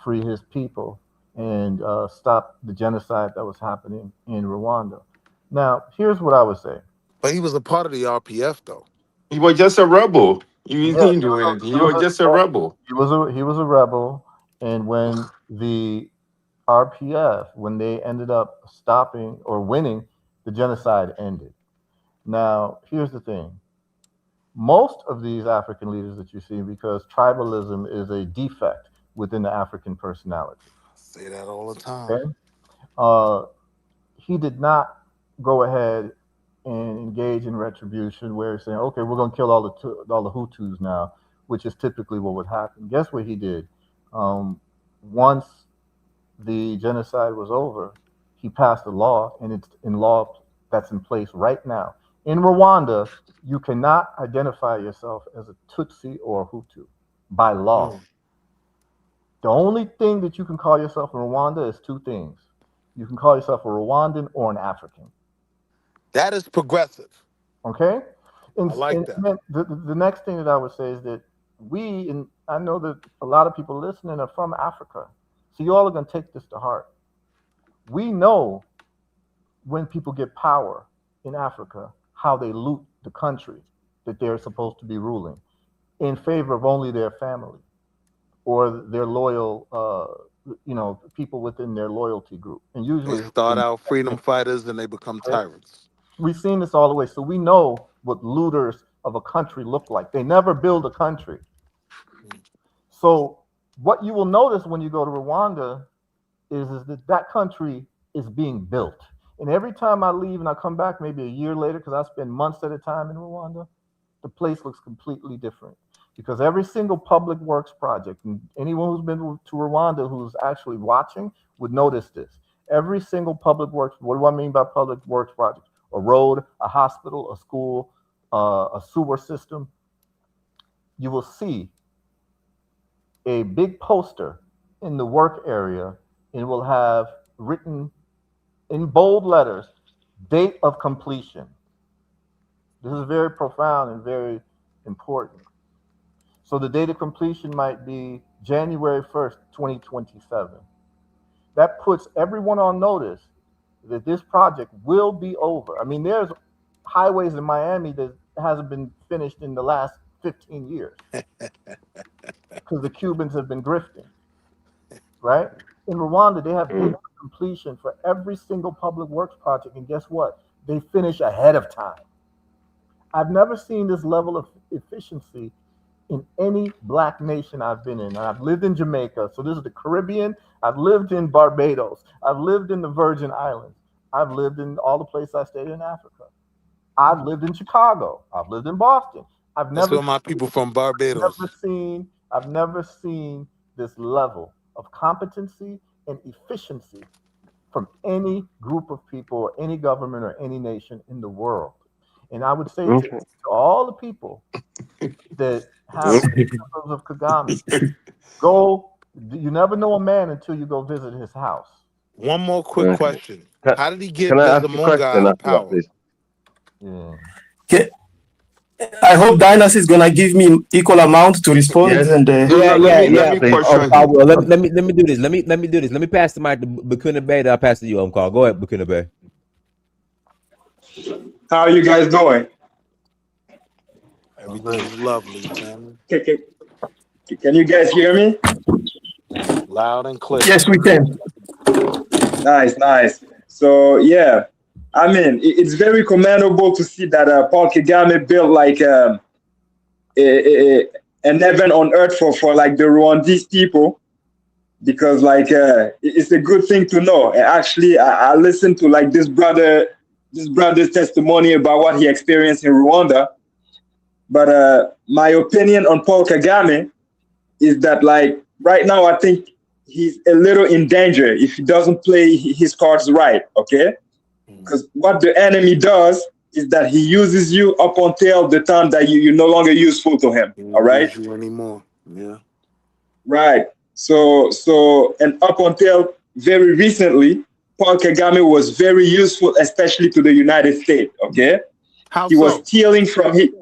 free his people and stop the genocide that was happening in Rwanda. Now, here's what I would say. But he was a part of the RPF, though. He was just a rebel. He Yeah, didn't do anything. He was just a rebel. he was a rebel, and when the RPF, when they ended up stopping or winning, the genocide ended. Now, here's the thing. Most of these African leaders that you see, because tribalism is a defect within the African personality. I say that all the time. Okay? He did not go ahead and engage in retribution where he's saying, okay, we're going to kill all the Hutus now, which is typically what would happen. Guess what he did? Once the genocide was over, he passed a law, and it's in law that's in place right now. In Rwanda, you cannot identify yourself as a Tutsi or a Hutu by law. The only thing that you can call yourself in Rwanda is two things. You can call yourself a Rwandan or an African. That is progressive. Okay? I like that. The next thing that I would say is that I know that a lot of people listening are from Africa. So you all are going to take this to heart. We know when people get power in Africa, how they loot the country that they're supposed to be ruling in favor of only their family or their loyal, people within their loyalty group. And usually They start out freedom fighters and they become tyrants. We've seen this all the way. So we know what looters of a country look like. They never build a country. So what you will notice when you go to Rwanda is that country is being built. And every time I leave and I come back maybe a year later, because I spend months at a time in Rwanda, the place looks completely different. Because every single public works project, and anyone who's been to Rwanda who's actually watching would notice this. Every single public works, what do I mean by public works project? A road, a hospital, a school, a sewer system. You will see a big poster in the work area, and it will have written in bold letters, date of completion. This is very profound and very important. So the date of completion might be January 1st, 2027. That puts everyone on notice that this project will be over. I mean, there's highways in Miami that hasn't been finished in the last 15 years because the Cubans have been grifting, right? In Rwanda, they have date of completion for every single public works project, and guess what? They finish ahead of time. I've never seen this level of efficiency in any black nation I've been in. I've lived in Jamaica, so this is the Caribbean. I've lived in Barbados. I've lived in the Virgin Islands. I've lived in all the places I stayed in Africa. I've lived in Chicago. I've lived in Boston. That's where my people from Barbados. I've never seen this level of competency and efficiency from any group of people or any government or any nation in the world. And I would say to all the people that have photos of Kagame, you never know a man until you go visit his house. One more quick question. How did he get Can I ask a question Bizimunga after that, power? please? Yeah. I hope Dynasty is gonna give me equal amount to respond. Yes. And Let me Please. Oh, question Carl, him. well, let me do this. Let me do this. Let me pass the mic to Bakuna Bay. Then I'll pass it to you, Carl. Go ahead, Bakuna Bay. How are you guys doing? Everything is lovely, family. Can, can, can you guys hear me? Loud and clear. yes, we can. Nice, nice. So yeah, I mean, it's very commendable to see that Paul Kagame built like an heaven on earth for like the Rwandese people, because like it's a good thing to know. And actually, I listened to like this brother's testimony about what he experienced in Rwanda. But my opinion on Paul Kagame is that like right now, I think he's a little in danger if he doesn't play his cards right, okay? Because what the enemy does is that he uses you up until the time that you're no longer useful to him, He all won't right? use you anymore. Yeah. Right. So, and up until very recently, Paul Kagame was very useful, especially to the United States, okay? How He was so? stealing from him,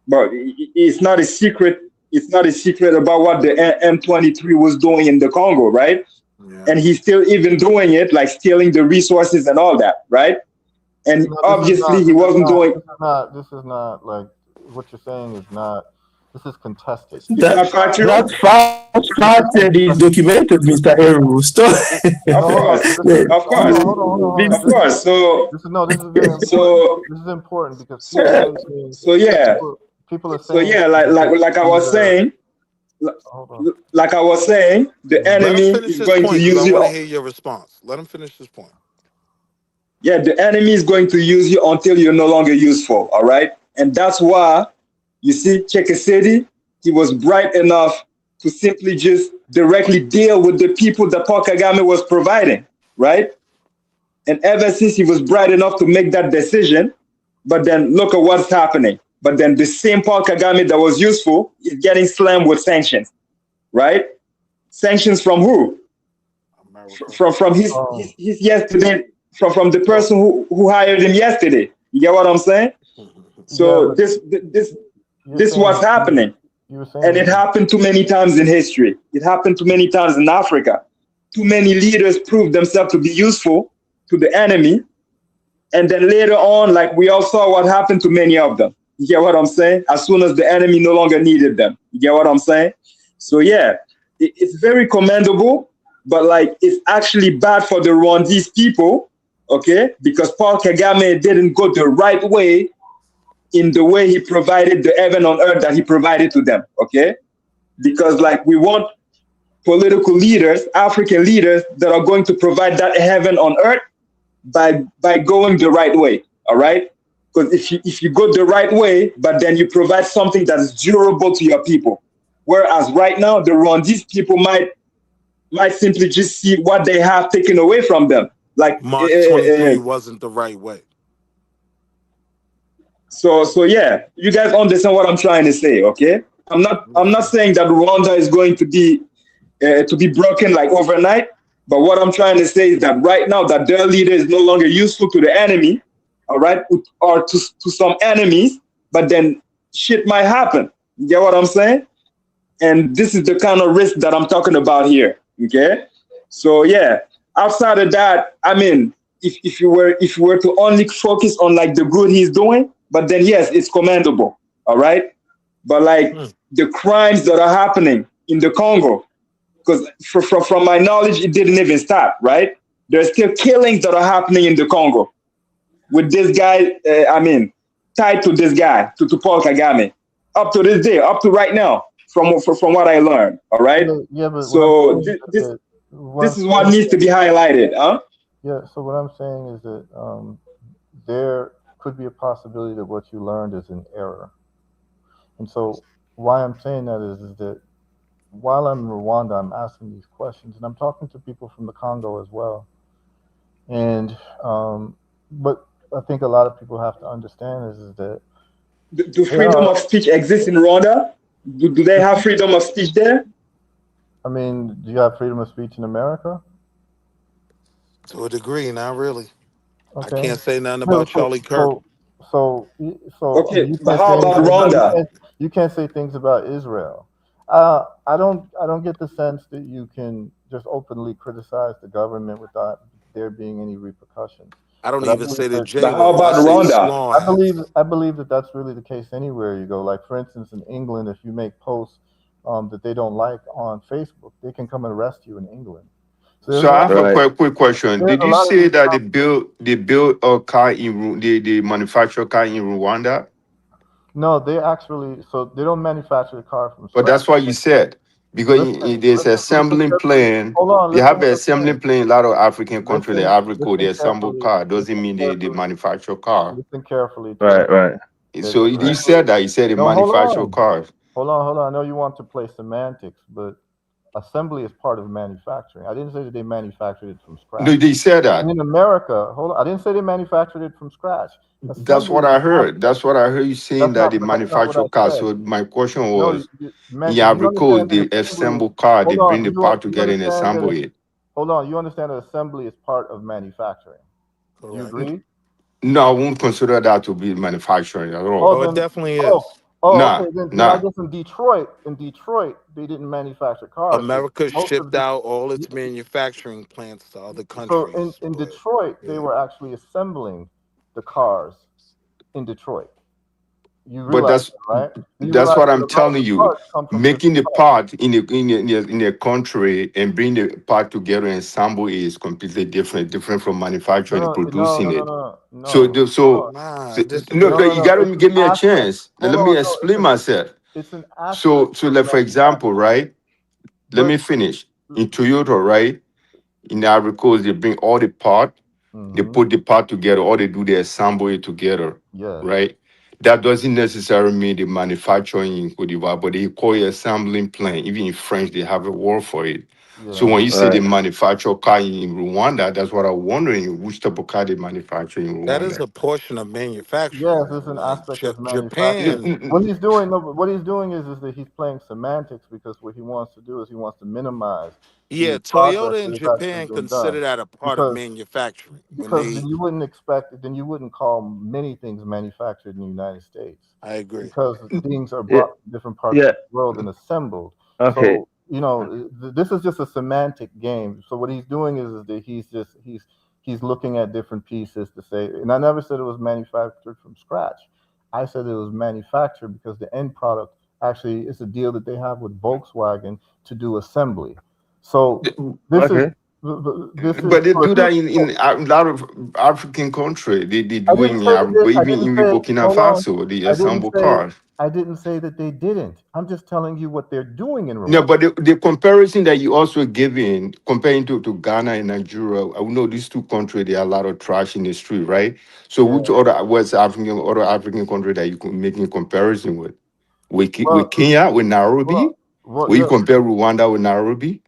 but it's not a secret. It's not a secret about what the M23 was doing in the Congo, right? Yeah. And he's still even doing it, like stealing the resources and all that, right? And No, obviously he wasn't doing. This is not like what you're saying is not. This is contested. It's not factual. That's fact and is documented, Mr. Eru. Stop. Of course, of course, of course. So, This is very important. so, This is important because so yeah, people are so saying yeah, like I was saying, hold on. like I was saying, the Let him enemy finish is his going to point because use I want to you. hear your response. Let him finish his point. Yeah, the enemy is going to use you until you're no longer useful. All right, and that's why you see, City, he was bright enough to simply just directly deal with the people that Paul Kagame was providing, right? And ever since he was bright enough to make that decision, but then look at what's happening. But then the same Paul Kagame that was useful is getting slammed with sanctions, right? Sanctions from who? America. From his yesterday, from the person who hired him yesterday. You get what I'm saying? So this was happening. And it happened too many times in history. It happened too many times in Africa. Too many leaders proved themselves to be useful to the enemy. And then later on, like we all saw what happened to many of them. You get what I'm saying? As soon as the enemy no longer needed them. You get what I'm saying? So yeah, it's very commendable, but like it's actually bad for the Rwandese people, okay? Because Paul Kagame didn't go the right way in the way he provided the heaven on earth that he provided to them, okay? Because like we want political leaders, African leaders that are going to provide that heaven on earth by going the right way, all right? Because if you go the right way, but then you provide something that is durable to your people, whereas right now the Rwandese people might simply just see what they have taken away from them, like March 23 wasn't the right way. So yeah, you guys understand what I'm trying to say, okay? I'm not saying that Rwanda is going to be broken like overnight, but what I'm trying to say is that right now that their leader is no longer useful to the enemy, all right, or to some enemies, but then shit might happen. You get what I'm saying? And this is the kind of risk that I'm talking about here, okay? So yeah, outside of that, I mean, if you were to only focus on like the good he's doing, but then yes, it's commendable, all right? But like the crimes that are happening in the Congo, because from my knowledge, it didn't even stop, right? There's still killings that are happening in the Congo with this guy, tied to this guy, to Paul Kagame, up to this day, up to right now, from what I learned, all right? Yeah, but so this is what needs to be highlighted, huh? Yeah, so what I'm saying is that there could be a possibility that what you learned is an error. And so why I'm saying that is that while I'm in Rwanda, I'm asking these questions, and I'm talking to people from the Congo as well. And but I think a lot of people have to understand is that do freedom of speech exist in Rwanda? Do they have freedom of speech there? I mean, do you have freedom of speech in America? To a degree, not really. Okay. I can't say nothing about Charlie Kirk. So Okay, you but can't how say about anything. Rwanda? You can't say things about Israel. I don't get the sense that you can just openly criticize the government without there being any repercussions. I don't But I even believe say the that But J how word. I about say Rwanda? slaughterhouse. I believe that that's really the case anywhere you go. Like for instance, in England, if you make posts that they don't like on Facebook, they can come and arrest you in England. So there's So a I lot. have a Right. quick question. There's Did a you lot of say these. that they built a car in they manufacture a car in Rwanda? No, they actually. So they don't manufacture the car from But scratch. that's what you said. Because there's Listen assembling carefully. plan. Hold on, They listen have what an I'm saying. assembling plan in a lot of African countries, like Africa, they Listen assemble carefully. car. Doesn't Listen mean they carefully. manufacture car. Listen carefully to Right. what. Right. So you Essentially, said that. You said they no, hold manufacture on. cars. Hold on, hold on. I know you want to play semantics, but assembly is part of manufacturing. I didn't say that they manufactured it from No, scratch. they said that. In America, hold on. I didn't say they manufactured it from scratch. That's Assembly what is I an heard. aspect. That's what I heard you saying that they That's not what manufacture I cars. said. So my question No, was, in do you Ivory Coast, understand they that assembly? assemble car, they Hold bring on. the Do part you together and understand assemble that? it. Hold on. You understand that assembly is part of manufacturing? Do you Correct. agree? No, I won't consider that to be manufacturing at all. Oh, Oh, it then, definitely oh, is. okay. Nah, Then I nah. guess in Detroit, they didn't manufacture cars. So America most of shipped out all its manufacturing plants to other so countries. in But Detroit, they yeah, were actually assembling the cars in Detroit. You But realize that, right? You that's realize what that I'm a lot of telling the you. parts come from Making different the parts. part in a country and bring the part together and assemble it is completely different from manufacturing and producing it. So, No. nah, this no, No, no, you no. got It's to an give me a aspect. chance. Now, Hold let me on. No, explain myself. it's an aspect So, of like for example, manufacturing. right? Let But me finish. In Toyota, right? In Ivory Coast, they bring all the part, they put the part together, or they do they assemble it together, yes, right? That doesn't necessarily mean the manufacturing in Cote d'Ivoire, but they call it assembling plant. Even in French, they have a word for it. So yeah. when you say they Right. manufacture car in Rwanda, that's what I'm wondering, which type of car they manufacture in that is Rwanda. a portion of manufacturing, Yes, it's though. an Like aspect of manufacturing. Japan. N- What he's doing, no, but what he's doing is that he's playing semantics because what he wants to do is he wants to minimize Yeah, the progress Toyota that in has actually Japan been done. consider that a part of Because manufacturing when because they. then you wouldn't expect then you wouldn't call many things manufactured in the United States I agree. because things are Yeah. brought from different parts of Yeah. the world and assembled. Okay. So this is just a semantic game. So what he's doing is that he's looking at different pieces to say, and I never said it was manufactured from scratch. I said it was manufactured because the end product actually is a deal that they have with Volkswagen to do assembly. So this is Okay. this is But they so if do you that in a lot of African countries. They I do it didn't in say that Africa, I even didn't in say. Burkina Hold on. Faso, they I didn't assemble say. cars. I didn't say that they didn't. I'm just telling you what they're doing in No, Rwanda. but the comparison that you also giving, comparing to Ghana and Nigeria, I know these two countries, there are a lot of trash in the street, right? So Yeah. which other African country that you can make in comparison with? With Well, Kenya, with well, Nairobi? Will you yeah. compare Rwanda with Nairobi?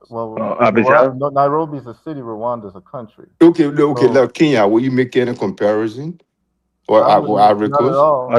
Well, Abidjan. Nairobi is a city. Rwanda is a country. Okay, So like Kenya, will you make any comparison? I Or wouldn't. Ivory Not at Coast? all.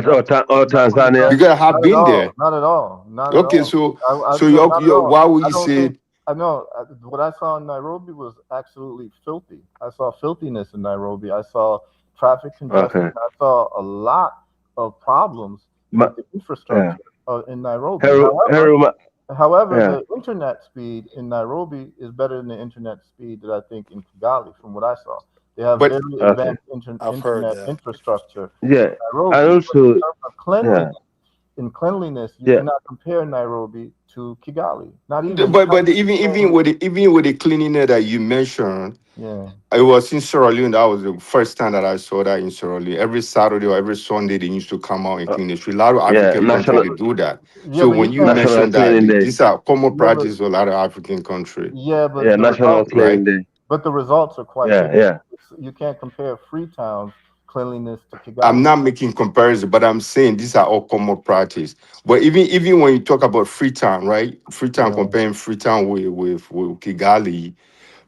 Or Tanzania. Because I have Not at been all. there. Not at all. Not at Okay, all. so I so no, not at all. why would I you don't think. say I know what I saw in Nairobi was absolutely filthy. I saw filthiness in Nairobi. I saw traffic congestion. Okay. I saw a lot of problems with the Yeah. infrastructure in Nairobi. Heruma. However, Yeah. the internet speed in Nairobi is better than the internet speed that I think in Kigali, from what I saw. They have but very Okay. advanced I've heard internet that. infrastructure Yeah. in Nairobi. And But in also, terms of cleanliness, yeah. you Yeah. cannot compare Nairobi to Kigali. Not even. but even with the cleanliness that you mentioned, Yeah. I was in Sierra Leone. That was the first time that I saw that in Sierra Leone. Every Saturday or every Sunday, they used to come out and Uh, clean the street. A lot of yeah. African countries they do that. Yeah, So but you when you can't. National mentioned that, Cleaning Day. these are common Yeah, but practice for a lot of African countries, yeah, but Yeah. the National results. Cleaning right? Day. But the results are quite Yeah. different. Yeah. You can't compare Freetown's cleanliness to I'm Kigali. not making comparison, but I'm saying these are all common practice. But even when you talk about Freetown, right? Freetown, Yeah. comparing Freetown with Kigali,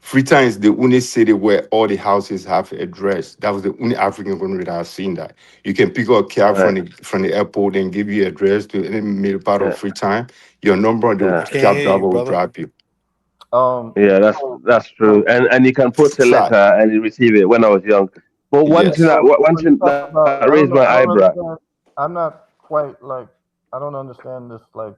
Freetown is the only city where all the houses have address. That was the only African country that I've seen that. You can pick up a cab Right. from the airport and give you address to any middle part of Yeah. Freetown. Your number, the Yeah. I can't cab hear you, driver will brother. drop you. Um. Yeah. That's true. And you can post a Side. letter and you receive it. When I was young. But one Yes. thing that raised my eyebrow. I'm not quite like, I don't understand this like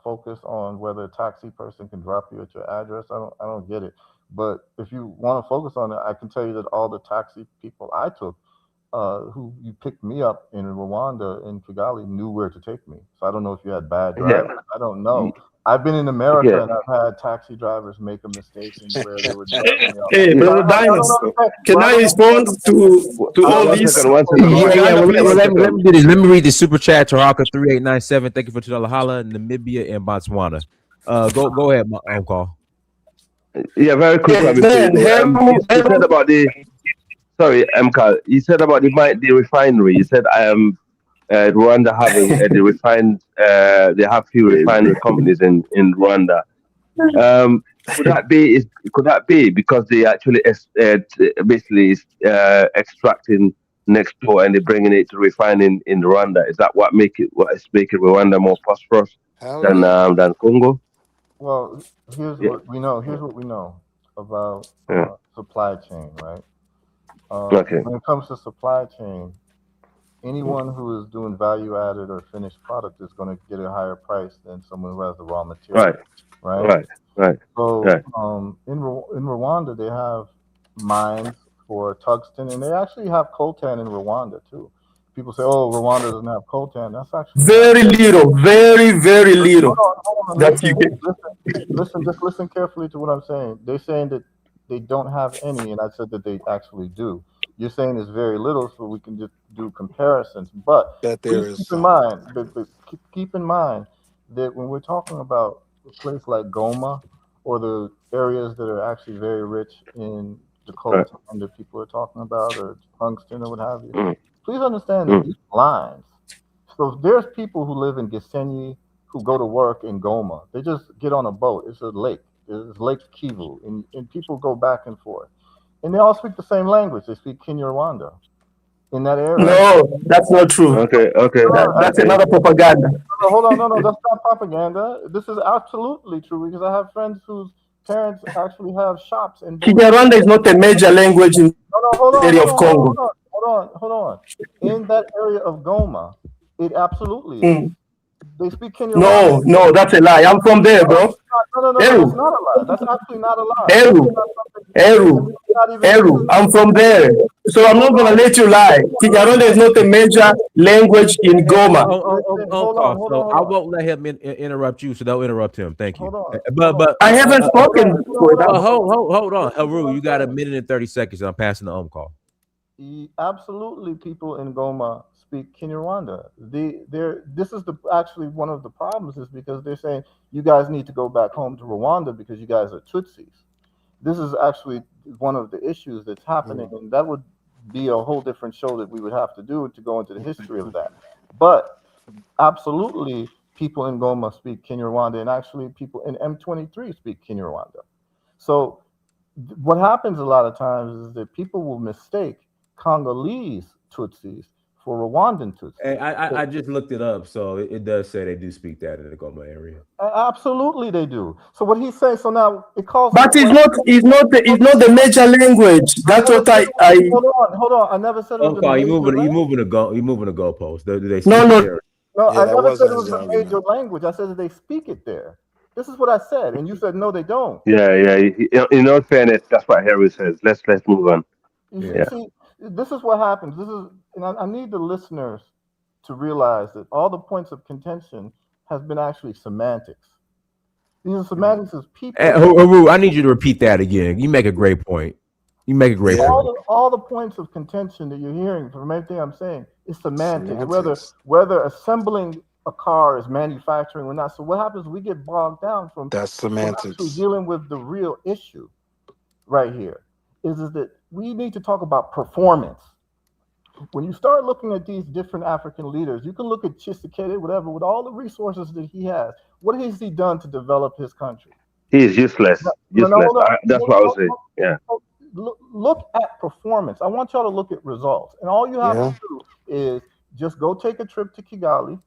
focus on whether a taxi person can drop you at your address. I don't get it. But if you want to focus on it, I can tell you that all the taxi people I took, who you picked me up in Rwanda, in Kigali, knew where to take me. So I don't know if you had bad drivers. I don't know. I've been in America and I've had taxi drivers make a mistake in where they were driving me off. Hey, brother Dynasty, can I respond to all One this? second. Yeah. Well, let me do this. Let me read the super chat. Taraka 3897. Thank you for $2 holla. Namibia and Botswana. Go ahead, my uncle. Yeah, very quick. You said about the. Sorry, Mka. You said about the refinery. You said Rwanda having they have few refinery companies in Rwanda. Could that be because they actually basically extracting next door and they're bringing it to refining in Rwanda? Is that what is making Rwanda more prosperous than Congo? Well, here's what we know. Here's what we know about supply chain, right? When it comes to supply chain, anyone who is doing value added or finished product is going to get a higher price than someone who has the raw material. Right. So in Rwanda, they have mines for tungsten, and they actually have coltan in Rwanda too. People say, "Oh, Rwanda doesn't have coltan." That's actually very little, very little. Listen, just listen carefully to what I'm saying. They're saying that they don't have any, and I said that they actually do. You're saying it's very little, so we can just do comparisons. But keep in mind that when we're talking about a place like Goma or the areas that are actually very rich in the coltan that people are talking about, or tungsten or what have you, please understand that these lines. So there's people who live in Gisenyi who go to work in Goma. They just get on a boat. It's a lake. It's Lake Kivu, and people go back and forth. And they all speak the same language. They speak Kinyarwanda in that area. No, that's not true. Okay. That's another propaganda. Hold on, no, that's not propaganda. This is absolutely true because I have friends whose parents actually have shops in Kinyarwanda is not a major language in the area of Congo. Hold on. In that area of Goma, it absolutely is. They speak Kinyarwanda. No, that's a lie. I'm from there, bro. No, that's not a lie. That's actually not a lie. Eru, I'm from there. So I'm not going to let you lie. Kinyarwanda is not a major language in Goma. I won't let him interrupt you, so don't interrupt him. Thank you. But I haven't spoken for that. Hold on. Haru, you got 1 minute and 30 seconds. I'm passing the call. Absolutely, people in Goma speak Kinyarwanda. This is actually one of the problems is because they're saying you guys need to go back home to Rwanda because you guys are Tutsis. This is actually one of the issues that's happening, and that would be a whole different show that we would have to do to go into the history of that. But absolutely, people in Goma speak Kinyarwanda, and actually people in M23 speak Kinyarwanda. So what happens a lot of times is that people will mistake Congolese Tutsis for Rwandan Tutsis. Hey, I just looked it up, so it does say they do speak that in the Goma area. Absolutely, they do. So what he's saying, so now it calls. But it's not the major language. That's what I. Hold on. I never said it was the major language. You moving the goalpost. Do they No. I never said it was the major language. I said that they speak it there. This is what I said, and you said no, they don't. Yeah. In all fairness, that's what Harry says. Let's move on. See, this is what happens. And I need the listeners to realize that all the points of contention has been actually semantics. These are semantics as people. Haru, I need you to repeat that again. You make a great point. All the points of contention that you're hearing from everything I'm saying is semantics. Whether assembling a car is manufacturing or not. So what happens? We get bogged down from that's semantics. Dealing with the real issue right here is that we need to talk about performance. When you start looking at these different African leaders, you can look at Tshisekedi, whatever, with all the resources that he has. What has he done to develop his country? He is useless. That's what I was saying. Yeah. Look at performance. I want y'all to look at results. And all you have to do is just go take a trip to Kigali,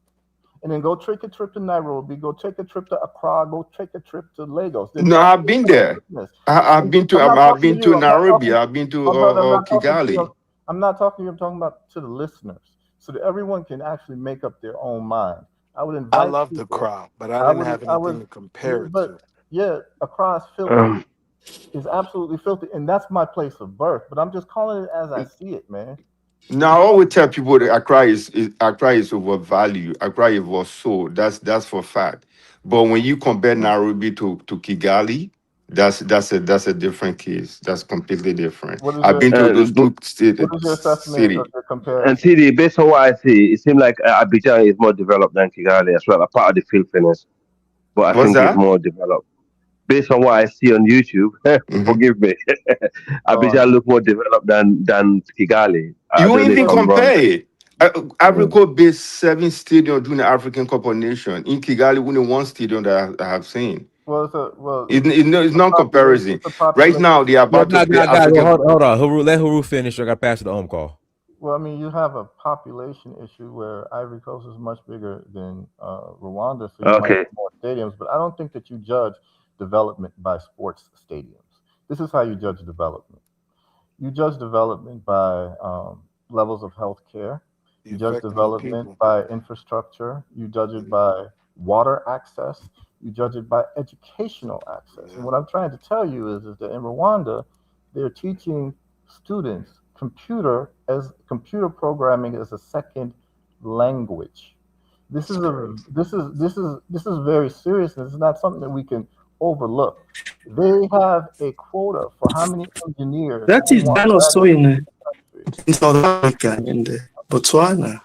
and then go take a trip to Nairobi, go take a trip to Accra, go take a trip to Lagos. I've been there. I've been to Nairobi. I've been to Kigali. I'm not talking to you. I'm talking about to the listeners, so that everyone can actually make up their own mind. I would I invite love the people. crowd, but I didn't have I would, anything to compare it but to. yeah, Accra is filthy. Is absolutely filthy, and that's my place of birth. But I'm just calling it as I see it, man. Now, I always tell people that Accra is overvalued. Accra is oversold. That's for fact. But when you compare Nairobi to Kigali, that's a different case. That's completely different. What is I've your been to those two what is your assessment of city. the And comparison? TD, based on what I see, it seems like Abidjan is more developed than Kigali as well, apart of the filthiness. But I What's think it's that? more developed. Based on what I see on YouTube, Hmm. forgive me, Oh, Abidjan look more developed than Kigali. I You won't don't know if even yeah, I'm wrong. compare it. Mm. Africa based 7 stadiums during the African Cup of Nations. In Kigali, only one stadium that I have seen. well, It's it's a not population. comparison. It's a Right population. now, they're Yeah, about to play guys, African. hold on. Let Haru finish. I got to pass it to home call. Well, I mean, you have a population issue where Ivory Coast is much bigger than Rwanda, so you might Okay. have more stadiums. But I don't think that you judge development by sports stadiums. This is how you judge development. You judge development by levels of health care. The You judge effect on the development people. by infrastructure. You judge it by water access. You judge it by educational access. And Yeah. what I'm trying to tell you is that in Rwanda, they're teaching students computer programming as a second language. That's crazy. This is very serious. This is not something that we can overlook. They have a quota for how many engineers That they is want done also graduating in the country. South Africa and Botswana.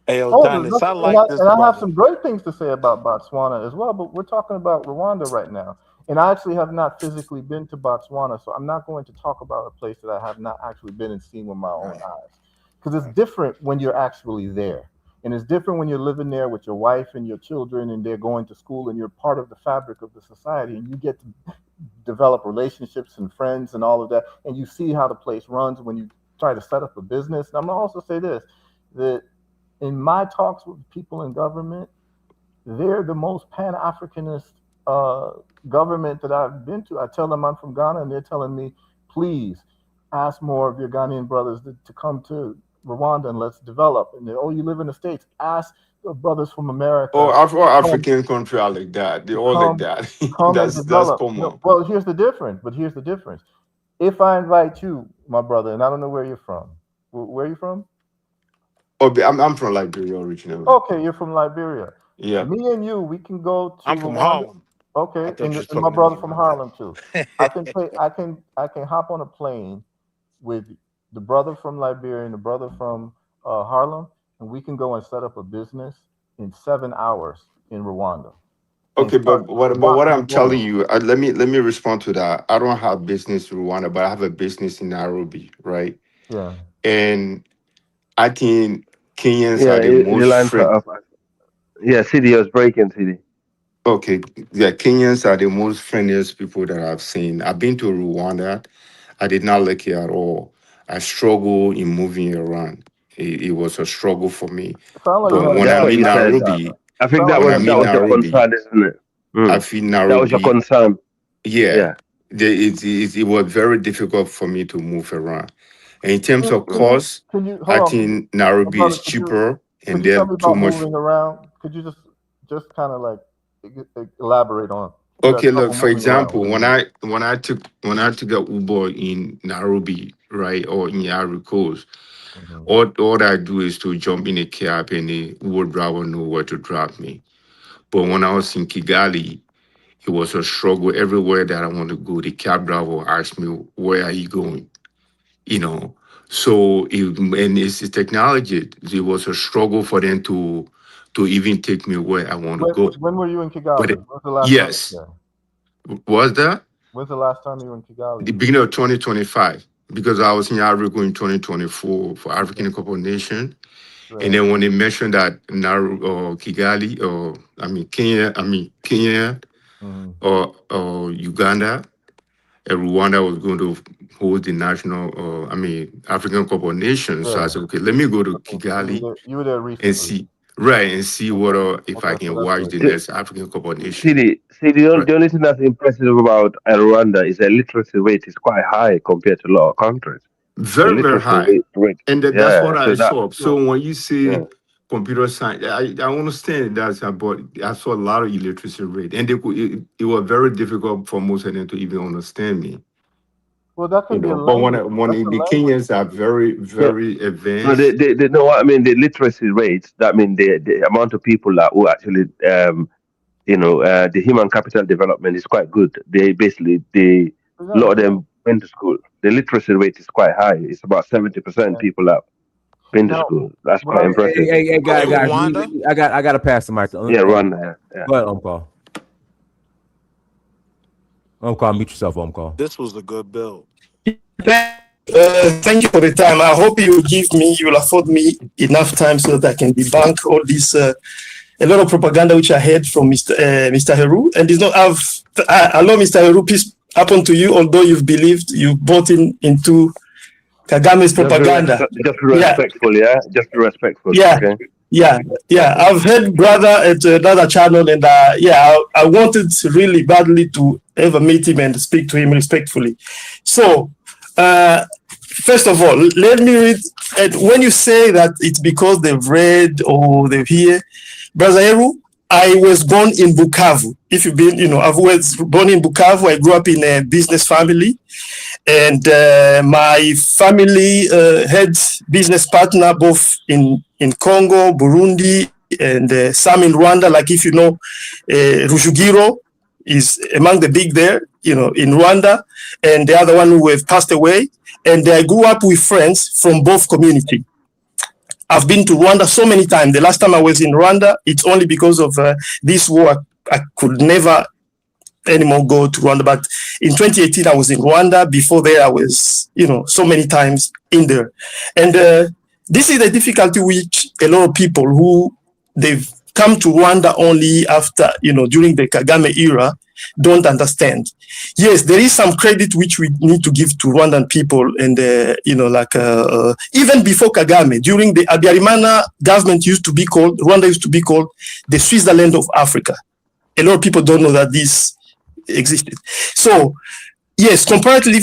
Hey, Oh, Odanis, I listen, like this and I have brother. some great things to say about Botswana as well, but we're talking about Rwanda right now. And I actually have not physically been to Botswana, so I'm not going to talk about a place that I have not actually been and seen with my own Right. eyes. Because it's different when you're actually there. And it's different when you're living there with your wife and your children and they're going to school and you're part of the fabric of the society and you get to develop relationships and friends and all of that. And you see how the place runs when you try to set up a business. And I'm going to also say this, that in my talks with people in government, they're the most Pan-Africanist uh, government that I've been to. I tell them I'm from Ghana, and they're telling me, please ask more of your Ghanaian brothers to come to Rwanda and let's develop. And oh, you live in the States, ask the brothers from All America come, African countries are like that. They're all like come, that. come and That's develop. No, common. well, here's the difference. But here's the difference. If I invite you, my brother, and I don't know where you're from. Where are you from? Oh, I'm from Liberia originally. Okay, you're from Liberia. Yeah. Me and you, we can go to I'm from Rwanda. Harlem. I Okay, thought you was and my talking to me. brother from My bad. Harlem too. I can hop on a plane with the brother from Liberia and the brother from Harlem, and we can go and set up a business in 7 hours in Rwanda and Okay, start but what rocking I'm and rolling. telling you, let me respond to that. I don't have business in Rwanda, but I have a business in Nairobi, right? Yeah. And I think Kenyans Yeah, are the the most line cut friend. off. Yeah, CD was breaking, CD. Okay, yeah, Kenyans are the most friendliest people that I've seen. I've been to Rwanda. I did not like it at all. I struggle in moving around. It was a struggle for me. Sound like you But had when a That's I'm what in you said. Nairobi, I think sound like when you I'm had in that was your Nairobi, concern, isn't it? I Mm. feel That was your Nairobi. concern. Yeah, Yeah. it was very difficult for me to move around. And in terms of Mm. cost, can you hold I on, think Nairobi brother? is cheaper Could and you tell there's me too about much. moving around? Could you just kind of like elaborate on? You got Okay, look, trouble for moving around. example, when I took a Uber in Nairobi, right, or in Ivory Coast, Mhm. all I do is to jump in a cab and the Uber driver know where to drop me. But when I was in Kigali, it was a struggle everywhere that I want to go. The cab driver asked me, "Where are you going?" You know, so and it's the technology. It was a struggle for them to even take me where I want to go. When were you in But Kigali? When's the last time you yes, were there? was that When's the last time you were in the Kigali? beginning of 2025? Because I was in Africa in 2024 for Okay, African Cup of Nation. And right. then when they mentioned that Naru or Kigali or Kenya Mm-hmm. or Uganda and Rwanda was going to hold the national African Cup of Nations. So I Yeah. said, okay, let me go to Okay. So Kigali you were there and recently. see what Okay. if I Okay. So can that's watch good. the next African Cup of Nation. CD, Right. the only thing that's impressive about Rwanda is the literacy rate is quite high compared to a lot of countries. Very, very high. Rate. And that's Yeah, what I so that, saw. So when you say yeah. computer science, I understand that's about. I saw a lot of illiteracy rate, and it was very difficult for most of them to even understand me. Well, that could be a But when language. the Kenyans are very, very No, advanced. they know what I mean. The literacy rates. That mean the amount of people that who actually, the human capital development is quite good. They basically a lot of them went to school. The literacy rate is quite high. It's about 70% people that been to school. That's quite impressive. Hey, guys, Rwanda? I got to pass the mic. Yeah, Rwanda. Yeah. Go ahead, Umcall. Umcall, mute yourself, Umcall. This was a good bill. Thank you for the time. I hope you will afford me enough time so that I can debunk all this, a lot of propaganda which I heard from Mr. Heru. And it's not, allow Mr. Heru, peace happen to you, although you've believed, you bought into Kagame's propaganda. Just be respectful, yeah? Just be respectful. Yeah. Okay? Yeah. I've heard brother at another channel, and I wanted really badly to ever meet him and speak to him respectfully. So, first of all, let me read. When you say that it's because they've read or they've heard, Brother Heru, I was born in Bukavu. If you've been, I was born in Bukavu. I grew up in a business family. And my family had business partner both in Congo, Burundi, and some in Rwanda. Like if you know, Rujugiro is among the big there, in Rwanda, and the other one who have passed away. And I grew up with friends from both communities. I've been to Rwanda so many times. The last time I was in Rwanda, it's only because of this war. I could never anymore go to Rwanda. But in 2018, I was in Rwanda. Before there, I was, so many times in there. And this is the difficulty which a lot of people who they've come to Rwanda only after, during the Kagame era, don't understand. Yes, there is some credit which we need to give to Rwandan people, and even before Kagame, during the Abiyarimana government Rwanda used to be called the Switzerland of Africa. A lot of people don't know that this existed. So, yes, comparatively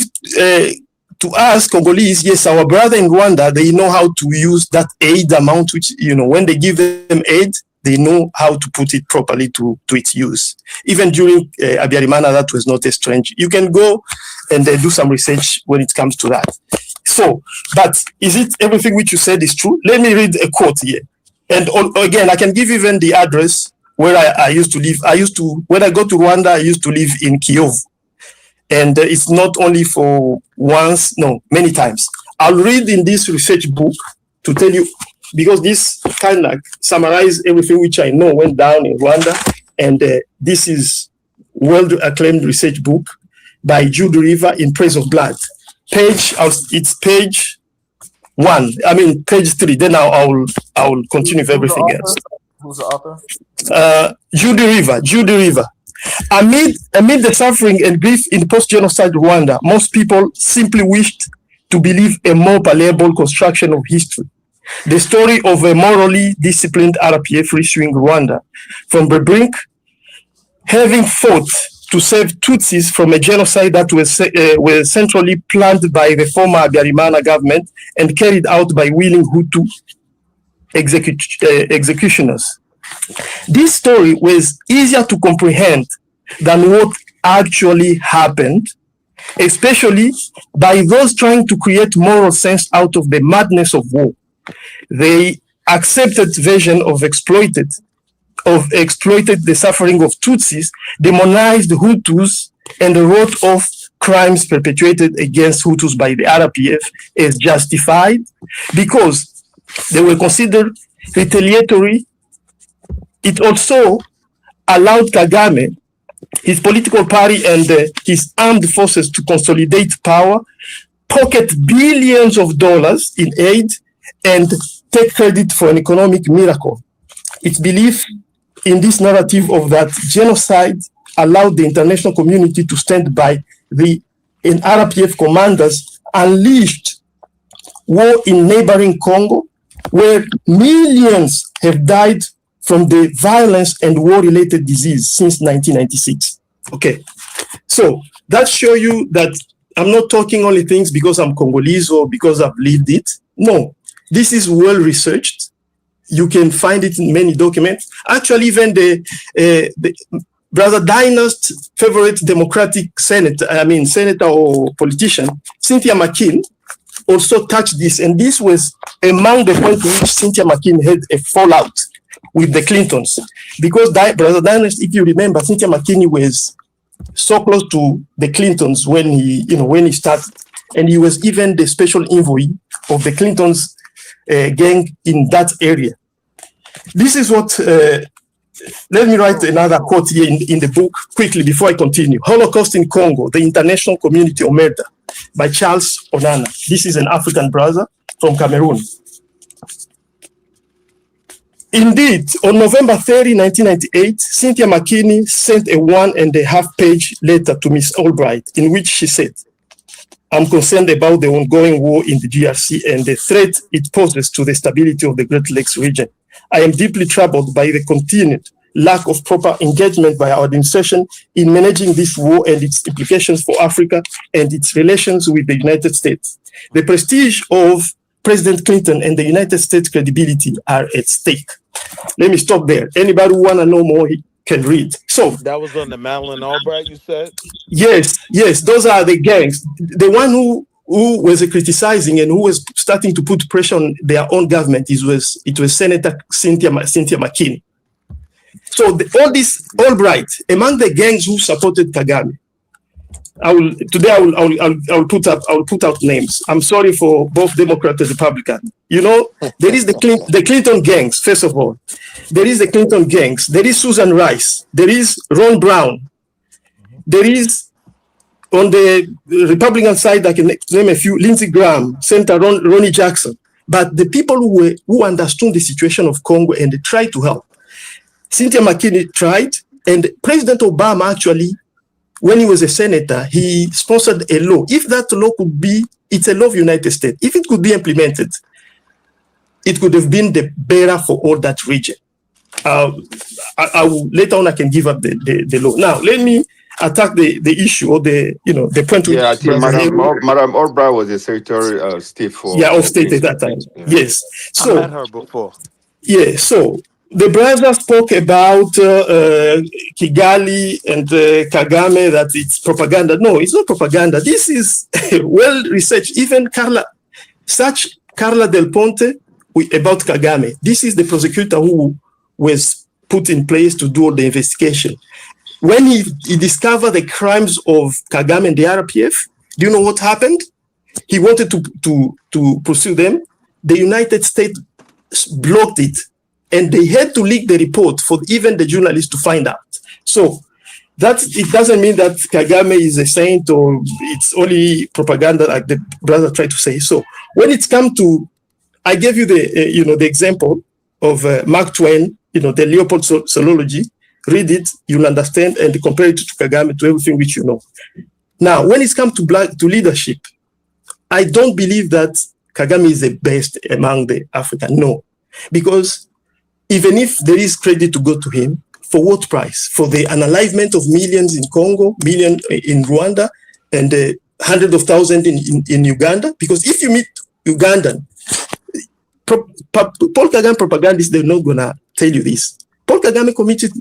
to us Congolese, yes, our brother in Rwanda, they know how to use that aid amount, which, when they give them aid, they know how to put it properly to its use. Even during Abiyarimana, that was not a strange. You can go and do some research when it comes to that. So, but is it everything which you said is true? Let me read a quote here. And again, I can give even the address where I used to live. When I go to Rwanda, I used to live in Kiyovu. And it's not only for once, no, many times. I'll read in this research book to tell you, because this kind of summarizes everything which I know went down in Rwanda. And this is world-acclaimed research book by Jude River, In Praise of Blood. It's page 1. Page 3. Then I'll continue with everything else. Who's the author? Jude River. Amid the suffering and grief in post-genocide Rwanda, most people simply wished to believe a more palpable construction of history. The story of a morally disciplined RPF rescuing Rwanda from the brink, having fought to save Tutsis from a genocide that was centrally planned by the former Abiyarimana government and carried out by willing Hutu executioners. This story was easier to comprehend than what actually happened, especially by those trying to create moral sense out of the madness of war. They accepted version of exploited the suffering of Tutsis, demonized Hutus, and wrote off crimes perpetrated against Hutus by the RPF as justified because they were considered retaliatory. It also allowed Kagame, his political party, and his armed forces to consolidate power, pocket billions of dollars in aid, and take credit for an economic miracle. Its belief in this narrative of that genocide allowed the international community to stand by and RPF commanders unleashed war in neighboring Congo, where millions have died from the violence and war-related disease since 1996. Okay, so that shows you that I'm not talking only things because I'm Congolese or because I've lived it. No, this is well researched. You can find it in many documents. Actually, even the Brother Dynast's favorite Democratic senator or politician, Cynthia McKean, also touched this. And this was among the points in which Cynthia McKean had a fallout with the Clintons. Because Brother Dynast, if you remember, Cynthia McKean was so close to the Clintons when he started. And he was even the special envoy of the Clintons gang in that area. This is what, let me write another quote here in the book quickly before I continue. Holocaust in Congo, the International Community Omerta by Charles Onana. This is an African brother from Cameroon. Indeed, on November 30, 1998, Cynthia McKinney sent a 1.5-page letter to Ms. Albright in which she said, I'm concerned about the ongoing war in the DRC and the threat it poses to the stability of the Great Lakes region. I am deeply troubled by the continued lack of proper engagement by our administration in managing this war and its implications for Africa and its relations with the United States. The prestige of President Clinton and the United States credibility are at stake. Let me stop there. Anybody who want to know more can read. So that was on the Madeleine Albright, you said? Yes, those are the gangs. The one who was criticizing and who was starting to put pressure on their own government, it was Senator Cynthia McKinney. So all this Albright, among the gangs who supported Kagame, I will put out names. I'm sorry for both Democrat and Republican. You know, there is the Clinton gangs. First of all, there is the Clinton gangs. There is Susan Rice. There is Ron Brown. There is on the Republican side, I can name a few: Lindsey Graham, Senator Ronnie Jackson. But the people who understood the situation of Congo and they tried to help. Cynthia McKinney tried, and President Obama actually, when he was a senator, he sponsored a law. If that law could be, it's a law of the United States. If it could be implemented, it could have been the better for all that region. Later on, I can give up the law. Now, let me attack the issue or the point. Yeah, I think Madame Albright was the Secretary of State for. Yeah, of State at that time. Yeah. Yes. So I met her before. Yeah. So the brother spoke about Kigali and Kagame, that it's propaganda. No, it's not propaganda. This is well researched. Even Carla Del Ponte about Kagame. This is the prosecutor who was put in place to do all the investigation. When he discovered the crimes of Kagame and the RPF, do you know what happened? He wanted to pursue them. The United States blocked it, and they had to leak the report for even the journalists to find out. So it doesn't mean that Kagame is a saint or it's only propaganda, like the brother tried to say. So when it's come to, I gave you the example of Mark Twain, the Leopold Solology. Read it, you'll understand, and compare it to Kagame, to everything which you know. Now, when it's come to leadership, I don't believe that Kagame is the best among the African. No, because even if there is credit to go to him, for what price? For the unalivement of millions in Congo, million in Rwanda, and hundreds of thousands in Uganda? Because if you meet Ugandan, Paul Kagame propagandists, they're not going to tell you this. Paul Kagame committed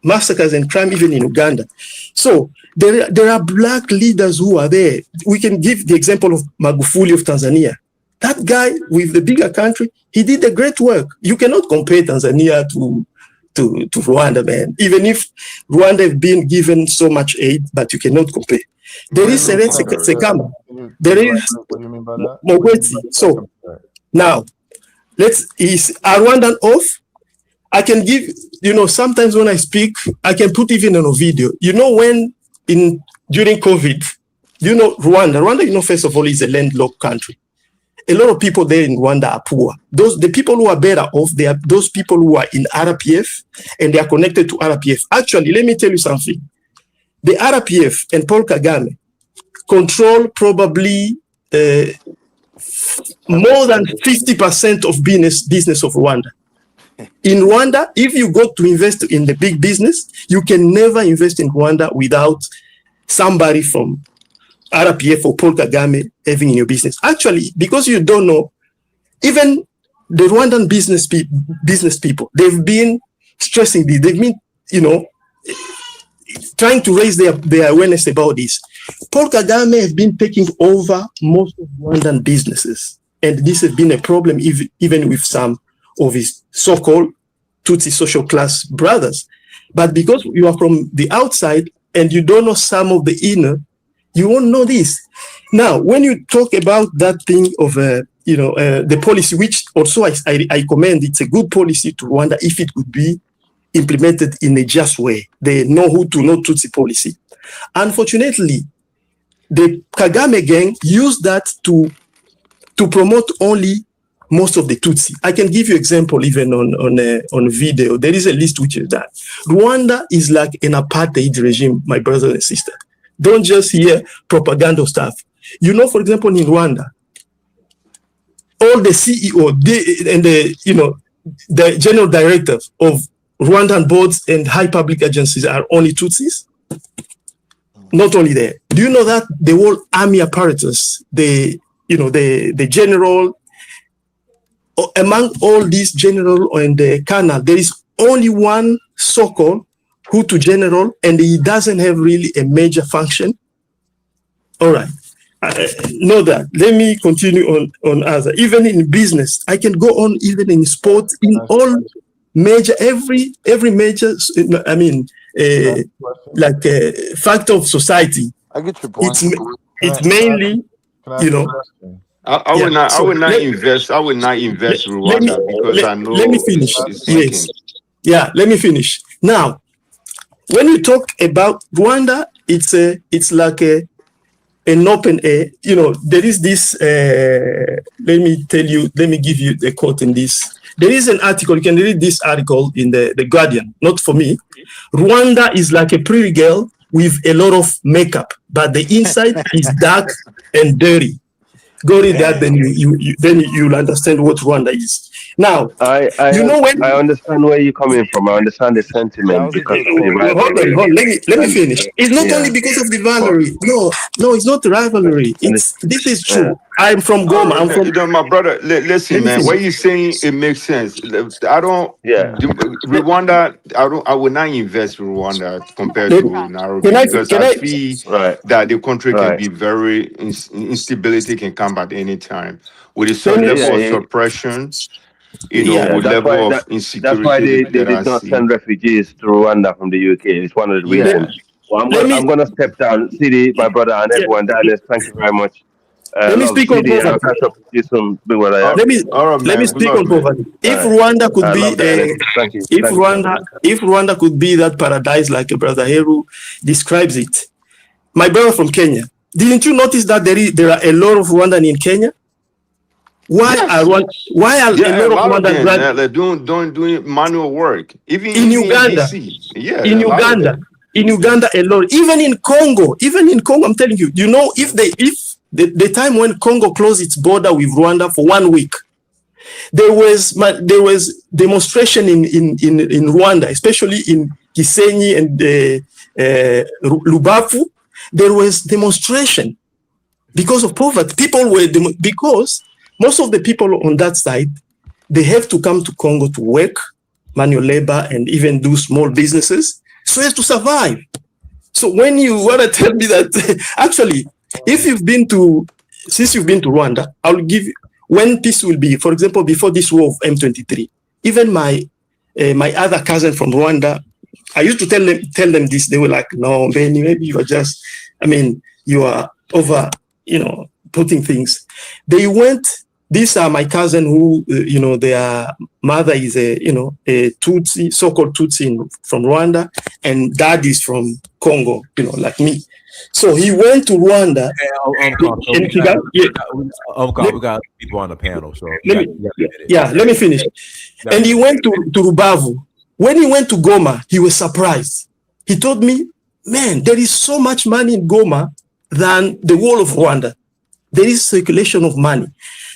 massacres and crime even in Uganda. So there are black leaders who are there. We can give the example of Magufuli of Tanzania. That guy with the bigger country, he did a great work. You cannot compare Tanzania to Rwanda, man. Even if Rwanda have been given so much aid, but you cannot compare. There is Sekama. There is Mogweti. So now, is Rwandan off? I can give, sometimes when I speak, I can put even on a video. When during COVID, Rwanda, first of all, is a landlocked country. A lot of people there in Rwanda are poor. The people who are better off, they are those people who are in RPF and they are connected to RPF. Actually, let me tell you something. The RPF and Paul Kagame control probably more than 50% of business of Rwanda. In Rwanda, if you go to invest in the big business, you can never invest in Rwanda without somebody from RPF or Paul Kagame having in your business. Actually, because you don't know, even the Rwandan business people, they've been stressing this. They've been, trying to raise their awareness about this. Paul Kagame has been taking over most of Rwandan businesses. And this has been a problem even with some of his so-called Tutsi social class brothers. But because you are from the outside and you don't know some of the inner, you won't know this. Now, when you talk about that thing of, the policy, which also I commend, it's a good policy to Rwanda if it could be implemented in a just way. They know who to know Tutsi policy. Unfortunately, the Kagame gang used that to promote only most of the Tutsi. I can give you example even on video. There is a list which is that. Rwanda is like an apartheid regime, my brother and sister. Don't just hear propaganda stuff. For example, in Rwanda, all the CEO and the general directors of Rwandan boards and high public agencies are only Tutsis. Not only that, do you know that the whole army apparatus, the general, among all these general and the colonel, there is only one so-called Hutu general, and he doesn't have really a major function. All right, know that. Let me continue on other. Even in business, I can go on. Even in sports, in all major, every major. I mean, factor of society. I get your point. It's mainly, I would not invest Rwanda because I know. Let me finish. Yes. Yeah, let me finish. Now, when you talk about Rwanda, it's like an open air. There is this. Let me give you the quote in this. There is an article. You can read this article in the Guardian. Not for me. Rwanda is like a pretty girl with a lot of makeup, but the inside is dark and dirty. Go read that, then you'll understand what Rwanda is. Now, I understand where you're coming from. I understand the sentiment because of the rivalry. Hold on. Let me finish. It's not only because of the rivalry. No, it's not rivalry. This is true. I'm from Goma. I'm from my brother. Listen, man. What you saying? It makes sense. I don't. Yeah. Rwanda. I would not invest in Rwanda compared to Nairobi because I feel that the country can be very instability can come at any time with a certain level of suppression. With level of insecurity. That's why they did not send refugees to Rwanda from the UK. It's one of the reasons. Well, I'm going to step down. CD, my brother, and everyone. Dennis, thank you very much. Let me speak on poverty. I'll catch up with you soon. Let me speak on poverty. If Rwanda could be if Rwanda could be that paradise like Brother Heru describes it, my brother from Kenya, didn't you notice that there are a lot of Rwandan in Kenya? Why are a lot of Rwandan doing manual work? Even in Uganda, in Uganda a lot. Even in Congo, I'm telling you, if the time when Congo closed its border with Rwanda for 1 week, there was demonstration in Rwanda, especially in Gisenyi and Lubavu. There was demonstration because of poverty. Because most of the people on that side, they have to come to Congo to work, manual labor, and even do small businesses so as to survive. So when you want to tell me that, actually, since you've been to Rwanda, I'll give you, when peace will be, for example, before this war of M23, even my other cousin from Rwanda, I used to tell them this, they were like, no, Benny, maybe you are just, you are over, putting things. They went, these are my cousin who, their mother is a Tutsi, so-called Tutsi from Rwanda, and dad is from Congo, like me. So he went to Rwanda. We got people on the panel. So let me finish. And he went to Rubavu. When he went to Goma, he was surprised. He told me, man, there is so much money in Goma than the whole of Rwanda. There is circulation of money.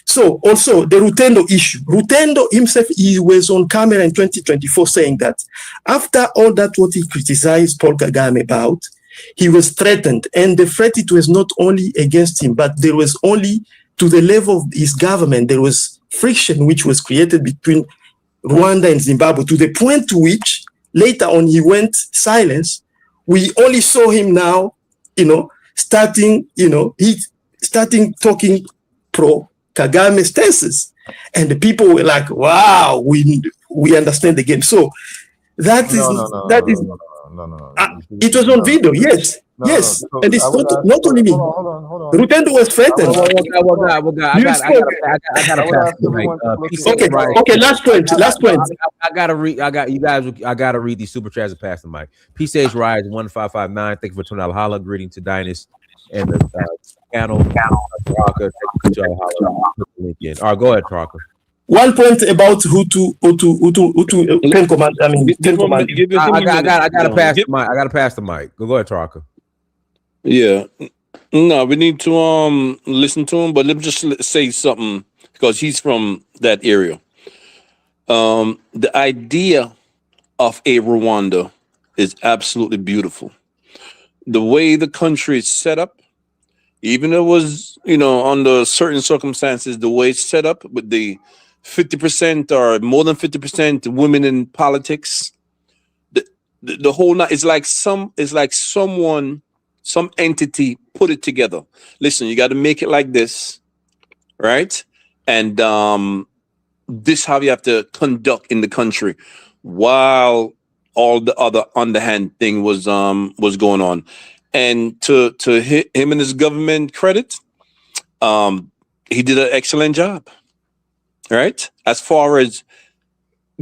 So also the Rutendo issue. Rutendo himself, he was on camera in 2024 saying that after all that what he criticized Paul Kagame about, he was threatened. And the threat, it was not only against him, but there was only to the level of his government, there was friction which was created between Rwanda and Zimbabwe, to the point to which later on he went silent. We only saw him now, starting talking pro Kagame stances. And the people were like, wow, we understand the game. So it was on video, yes. Yes, and it's not only me. Rutendo was threatened. Okay, last point. I gotta read these super chats and pass the mic. PCH Rise 1559. Thank you for $20 holla. Greeting to Dynast and the channel. Traka, all right, go ahead, Traka. 1 point about Hutu Ten Command. I mean, Ten Command. I gotta pass the mic. Go ahead, Traka. Yeah, no, we need to listen to him, but let me just say something because he's from that area. The idea of a Rwanda is absolutely beautiful. The way the country is set up, even though it was, under certain circumstances, the way it's set up with the 50% or more than 50% women in politics, the whole night is like some entity put it together. Listen, you got to make it like this, right? And this how you have to conduct in the country while all the other underhand thing was going on. And to him and his government credit, he did an excellent job, right? As far as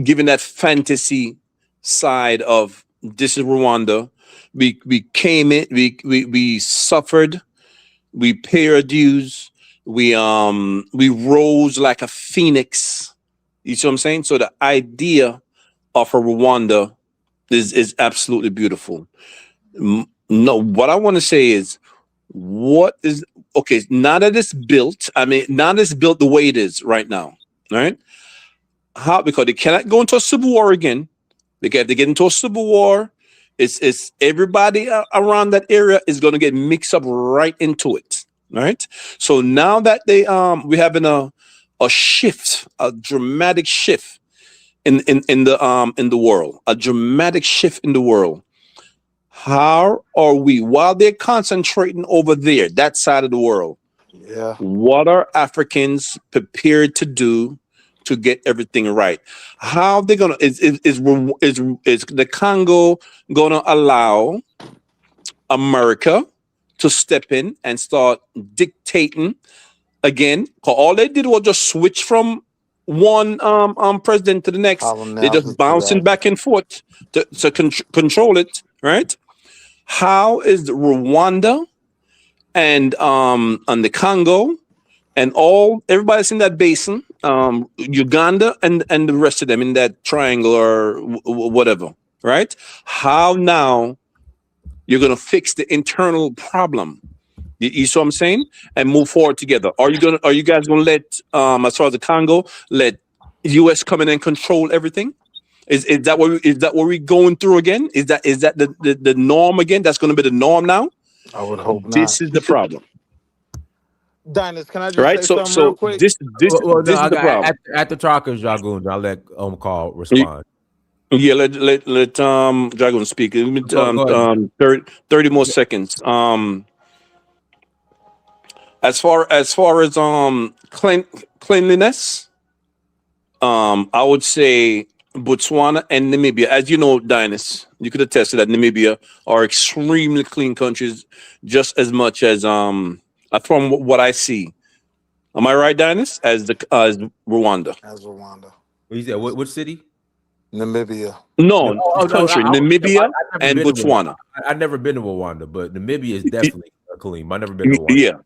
giving that fantasy side of this is Rwanda. We came in, we suffered, we paid our dues, we rose like a phoenix. You see what I'm saying? So the idea of a Rwanda is absolutely beautiful. No, what I want to say is, now that it's built, now that it's built the way it is right now, right? How? Because they cannot go into a civil war again. If they get into a civil war, it's everybody around that area is going to get mixed up right into it, right? So now that we're having a shift, a dramatic shift in the world, a dramatic shift in the world. How are we, while they're concentrating over there, that side of the world? Yeah. What are Africans prepared to do to get everything right? How they gonna is the Congo gonna allow America to step in and start dictating again? Cause all they did was just switch from one president to the next. They just bouncing back and forth to control it, right? How is Rwanda and the Congo and everybody's in that basin, Uganda and the rest of them in that triangle or whatever, right? How now you're gonna fix the internal problem? You see what I'm saying? And move forward together. Are you guys gonna let as far as the Congo, let US come in and control everything? Is that what we're going through again? Is that the norm again? That's gonna be the norm now? I would hope not. This is the problem. Dynast, can I just say something real quick? This is the problem. After Traka's Dragoon, I'll let call respond. Yeah, let Dragoon speak. 30 more seconds. As far as cleanliness, I would say Botswana and Namibia. As you know, Dynast, you could attest to that Namibia are extremely clean countries, just as much as from what I see. Am I right, Dynast? As Rwanda. As Rwanda. What you said? What city? Namibia. No, country. Namibia and Botswana. I've never been to Rwanda, but Namibia is definitely clean. I've never been to Rwanda. Yeah.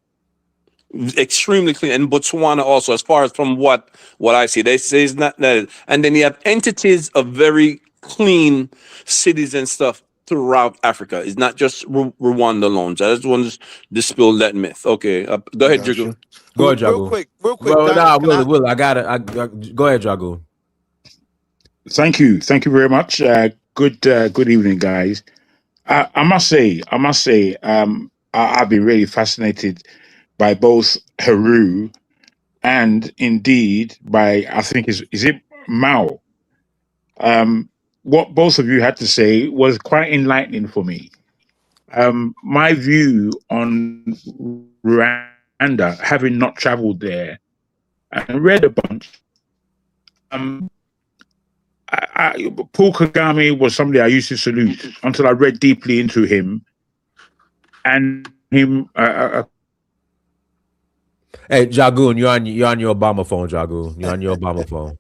Extremely clean, and Botswana also, as far as from what I see, they say it's not that. And then you have entities of very clean cities and stuff throughout Africa. It's not just Rwanda alone. I just want to dispel that myth. Okay, go ahead, Dragoon. Go ahead, Dragoon. Real quick. Will. I go ahead, Dragoon. Thank you very much. Good evening, guys. I must say, I've been really fascinated by both Heru and indeed by, I think, is it Mao? What both of you had to say was quite enlightening for me. My view on Rwanda, having not traveled there and read a bunch, Paul Kagame was somebody I used to salute until I read deeply into him and him. Hey, Jagoon, you're on your Obama phone, Jagoon. You're on your Obama phone.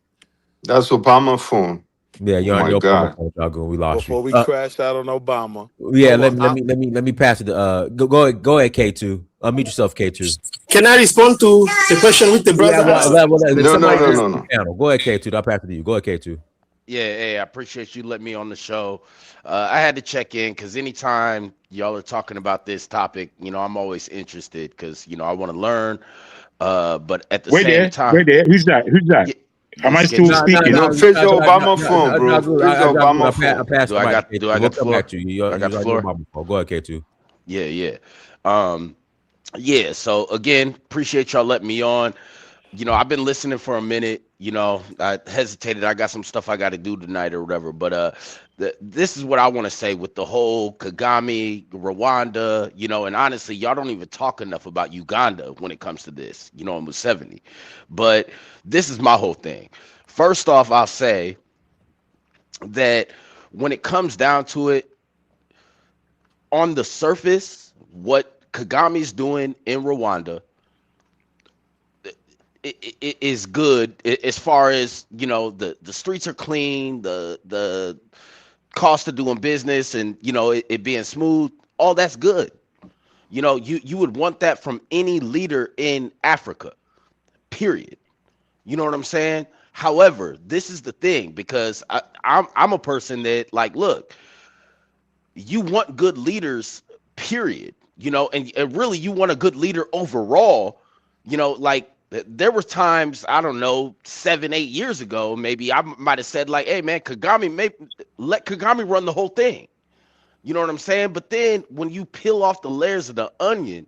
That's Obama phone. Yeah, you're Oh on my your Obama God. phone, Jagoon. We lost Before you. we crash out on Obama. Yeah, Hold on. let me pass it to go ahead, K2. Unmute yourself, K2. Can I respond to the question which the Yeah, brother asked? no. Panel. Go ahead, K2. I'll pass it to you. Go ahead, K2. Yeah, hey, I appreciate you letting me on the show. I had to check in because anytime y'all are talking about this topic, I'm always interested because I want to learn. But at the same time, Wait there. Who's that? yeah, Am I this still K2. speaking? No, face the Obama phone, bro. Face the Obama I phone. passed the mic to Do I K2. We'll got the come floor? back to you. I got the on your floor. Obama phone. Go ahead, K2. Yeah. Yeah. So again, appreciate y'all letting me on. I've been listening for a minute. I hesitated. I got some stuff I got to do tonight or whatever. But this is what I want to say with the whole Kagame, Rwanda, and honestly, y'all don't even talk enough about Uganda when it comes to this, in Museveni. But this is my whole thing. First off, I'll say that when it comes down to it, on the surface, what Kagame's doing in Rwanda it is good as far as the streets are clean, the cost of doing business, and it being smooth. All that's good. You would want that from any leader in Africa. Period. You know what I'm saying? However, this is the thing because I'm a person that look, you want good leaders. Period. And really you want a good leader overall. There were times, I don't know, 7-8 years ago, maybe I might have said hey man, let Kagame run the whole thing. You know what I'm saying? But then when you peel off the layers of the onion,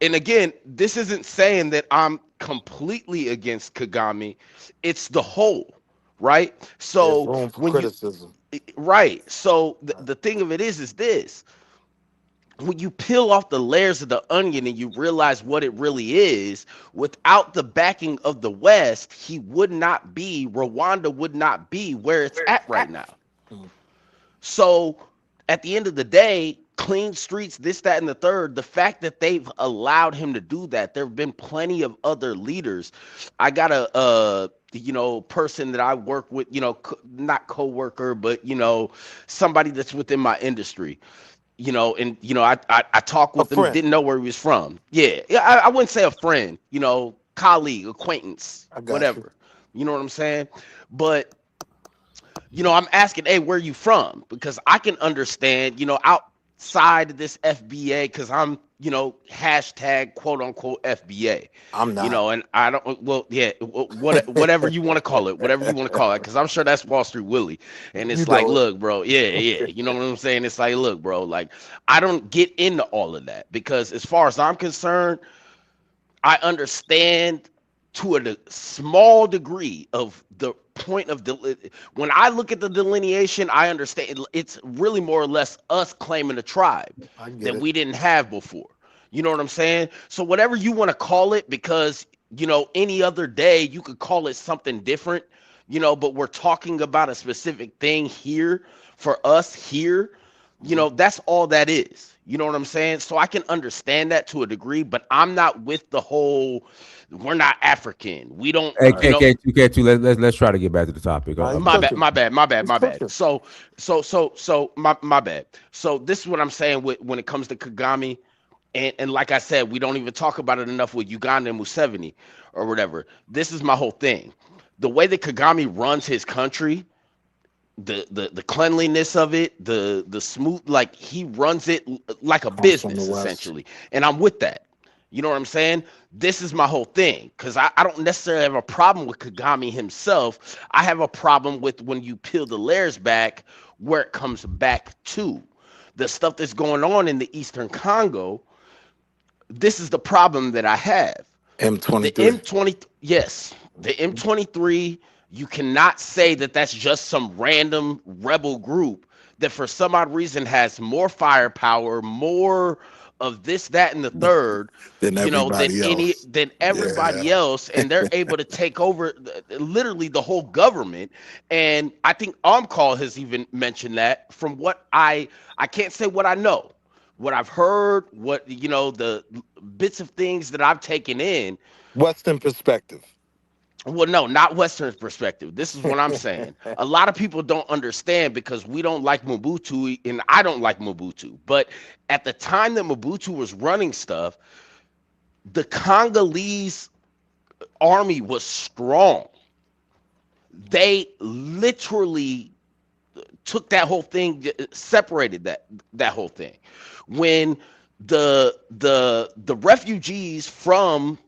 and again, this isn't saying that I'm completely against Kagame, it's the whole, right? There's So room for when you criticism. right, so the thing of it is this: when you peel off the layers of the onion and you realize what it really is, without the backing of the West, Rwanda would not be where it's at right now. So at the end of the day, clean streets, this, that, and the third, the fact that they've allowed him to do that, there have been plenty of other leaders. I got a person that I work with, not coworker, but somebody that's within my industry. I talked with him, didn't know where he was from. Yeah, I wouldn't say a friend, colleague, acquaintance, whatever. You know what I'm saying? But I'm asking, hey, where you from? Because I can understand, outside of this FBA, because I'm, hashtag quote unquote FBA. I'm not. And I don't, well, yeah, whatever you want to call it, because I'm sure that's Wall Street Willie. And it's look, bro, yeah. You know what I'm saying? It's look, bro, I don't get into all of that because as far as I'm concerned, I understand to a small degree of the point of when I look at the delineation, I understand it's really more or less us claiming a tribe that we didn't have before. You know what I'm saying? So whatever you want to call it, because any other day you could call it something different, but we're talking about a specific thing here for us here. That's all that is. You know what I'm saying? So I can understand that to a degree, but I'm not with the whole we're not African. We don't. Hey, K2, let's try to get back to the topic. My bad. So my bad. So this is what I'm saying when it comes to Kagame, and like I said, we don't even talk about it enough with Uganda and Museveni or whatever. This is my whole thing. The way that Kagame runs his country, the cleanliness of it, the smooth, he runs it like a business essentially, and I'm with that. You know what I'm saying? This is my whole thing because I don't necessarily have a problem with Kagame himself. I have a problem with when you peel the layers back where it comes back to. the stuff that's going on in the Eastern Congo, this is the problem that I have. The M23. M20, yes, the M23, you cannot say that that's just some random rebel group that for some odd reason has more firepower, more of this, that, and the third, Than than everybody else. everybody Yeah. else, and they're able to take over literally the whole government. And I think Call has even mentioned that. From what I can't say what I know, what I've heard, what the bits of things that I've taken in. Western perspective. Well, no, not Western perspective. This is what I'm saying. A lot of people don't understand because we don't like Mobutu, and I don't like Mobutu. But at the time that Mobutu was running stuff, the Congolese army was strong. They literally took that whole thing, separated that whole thing. When the refugees from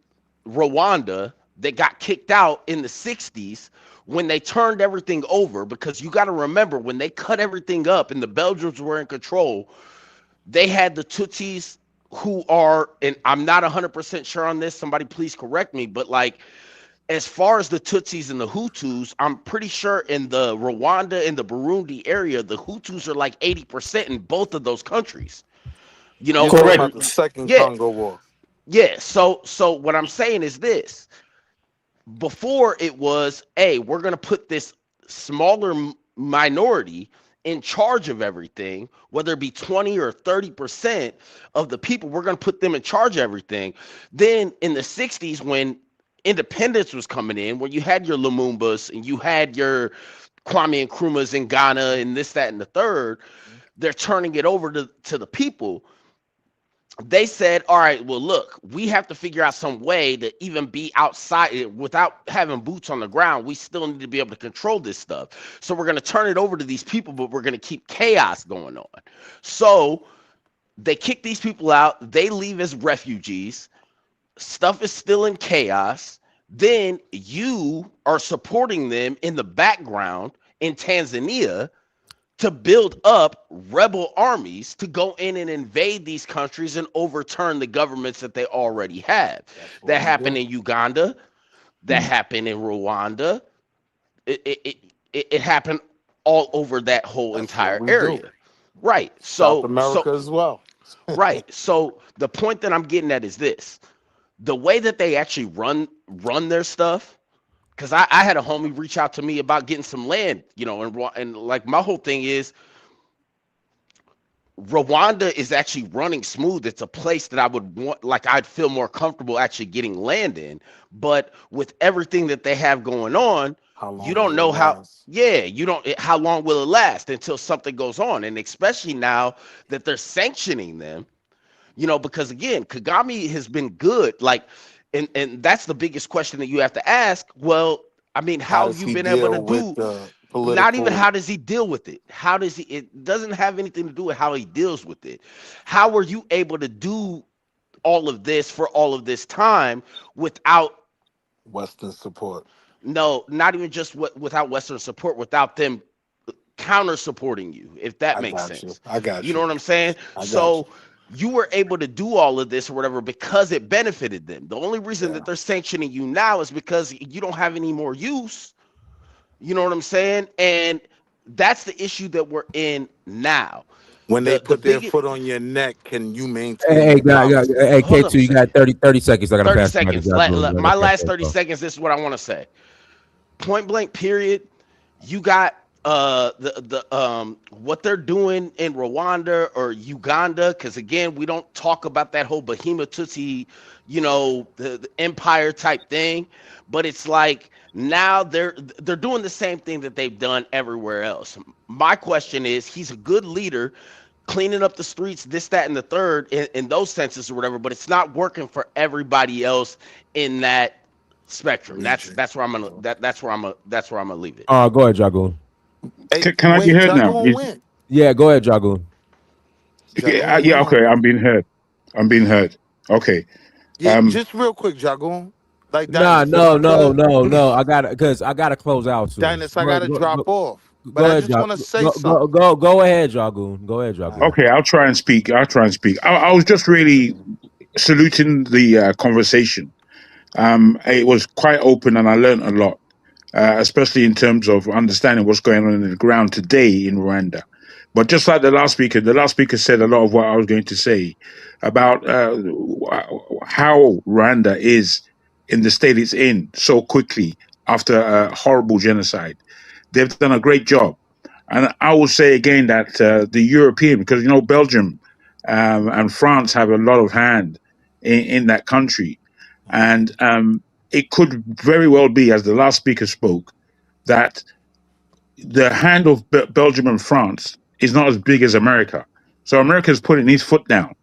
Rwanda that got kicked out in the 60s, when they turned everything over, because you got to remember, when they cut everything up and the Belgians were in control, they had the Tutsis who are, and I'm not 100% sure on this, somebody please correct me, but like, as far as the Tutsis and the Hutus, I'm pretty sure in the Rwanda and the Burundi area, the Hutus are like 80% in both of those countries. You're talking about the Second Congo War. Yeah. So what I'm saying is this. Before it was, hey, we're going to put this smaller minority in charge of everything, whether it be 20 or 30% of the people, we're going to put them in charge of everything. Then in the 60s, when independence was coming in, when you had your Lumumbas and you had your Kwame Nkrumahs in Ghana and this, that, and the third, they're turning it over to the people. They said, all right, well, look, we have to figure out some way to even be outside without having boots on the ground. We still need to be able to control this stuff. So we're going to turn it over to these people, but we're going to keep chaos going on. So they kick these people out. They leave as refugees. Stuff is still in chaos. Then you are supporting them in the background in Tanzania to build up rebel armies to go in and invade these countries and overturn the governments that they already have. That happened in Uganda. That happened in Rwanda. It happened all over that whole entire area. Right. So South America as well. Right. So the point that I'm getting at is this. The way that they actually run their stuff, because I had a homie reach out to me about getting some land, and like my whole thing is Rwanda is actually running smooth. It's a place that I would want, like I'd feel more comfortable actually getting land in. But with everything that they have going on, you don't know how long will it last until something goes on. And especially now that they're sanctioning them, because again, Kagame has been good. Like, and that's the biggest question that you have to ask. Well, I mean, how have you been able to do? Not even how does he deal with it? How does he? It doesn't have anything to do with how he deals with it. How were you able to do all of this for all of this time without Western support? No, not even just without Western support, without them counter supporting you, if that makes sense. I got you. You know what I'm saying? So you were able to do all of this or whatever because it benefited them. The only reason that they're sanctioning you now is because you don't have any more use. You know what I'm saying? And that's the issue that we're in now. When they put their foot on your neck, can you maintain? Hey, K2, you got 30 seconds. I gotta 30 pass seconds. My last 30 seconds, this is what I want to say. Point blank period. You got what they're doing in Rwanda or Uganda, because again, we don't talk about that whole behemoth Tutsi, the empire type thing, but it's like now they're doing the same thing that they've done everywhere else. My question is, he's a good leader, cleaning up the streets, this, that, and the third, in those senses or whatever, but it's not working for everybody else in that spectrum. That's where I'm gonna leave it. Go ahead, Dragoon. Hey, can I be heard now? Yeah, go ahead, Dragoon. Yeah, okay, I'm being heard. Okay. Yeah, just real quick, Dragoon. Like no. I gotta close out soon. Dinus, I gotta drop off. But Go I ahead, just want to say something. Go ahead, Dragoon. Go ahead, Dragoon. Okay, I'll try and speak. I was just really saluting the conversation. It was quite open, and I learned a lot, especially in terms of understanding what's going on in the ground today in Rwanda. But just like the last speaker said a lot of what I was going to say about how Rwanda is in the state it's in so quickly after a horrible genocide. They've done a great job. And I will say again that the European, because, Belgium and France have a lot of hand in that country. And it could very well be, as the last speaker spoke, that the hand of Belgium and France is not as big as America. So America is putting its foot down.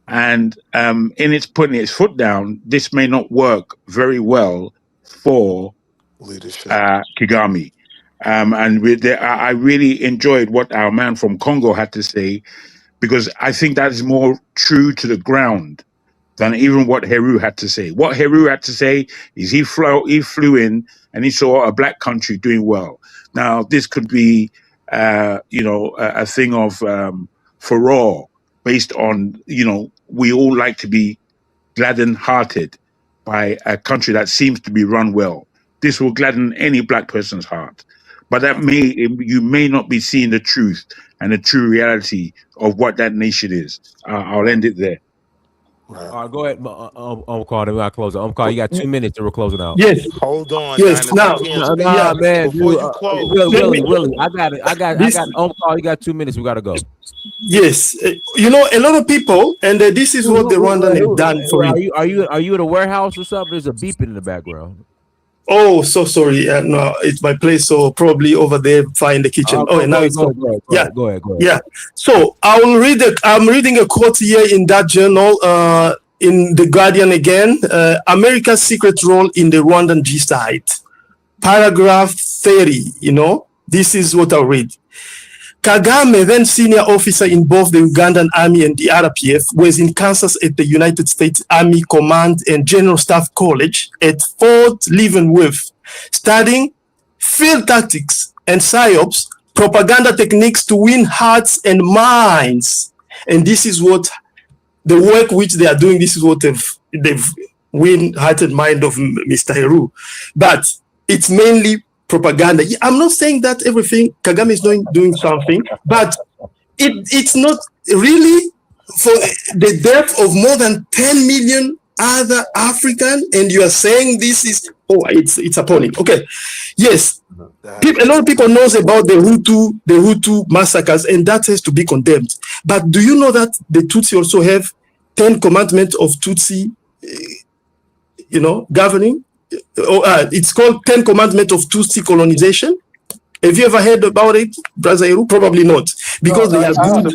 And in its putting its foot down, this may not work very well for leadership. Kagame. I really enjoyed what our man from Congo had to say, because I think that is more true to the ground than even what Heru had to say. What Heru had to say is he flew in and he saw a black country doing well. Now, this could be, a thing of furore based on, we all like to be gladden-hearted by a country that seems to be run well. This will gladden any black person's heart. But you may not be seeing the truth and the true reality of what that nation is. I'll end it there. All right, go ahead, Carl. Then we'll close it. Carl, you got 2 minutes and we're closing out. Yes. Hold on. Yes. Now, man. Before you close, Willie, I got it. Carl, you got 2 minutes. We got to go. Yes, a lot of people, and this is what the Rwandan have done for you. Are you at a warehouse or something? There's a beeping in the background. Oh, so sorry. No, it's my place. So probably over there, far in the kitchen. Now it's go ahead. Yeah. So I'm reading a quote here in that journal, in the Guardian again. America's secret role in the Rwandan genocide, paragraph 30. This is what I'll read. Kagame, then senior officer in both the Ugandan Army and the RPF, was in Kansas at the United States Army Command and General Staff College at Fort Leavenworth, studying field tactics and psyops, propaganda techniques to win hearts and minds. And this is what the work which they are doing, this is what they've win heart and mind of Mr. Heru. But it's mainly propaganda. I'm not saying that everything Kagame is doing something, but it's not really for the death of more than 10 million other African, and you are saying this is it's appalling. Okay, yes, a lot of people knows about the Hutu massacres, and that has to be condemned. But do you know that the Tutsi also have 10 commandments of Tutsi, governing? It's called 10 Commandments of Tutsi colonization. Have you ever heard about it, Brother Heru? Probably not, because they are good.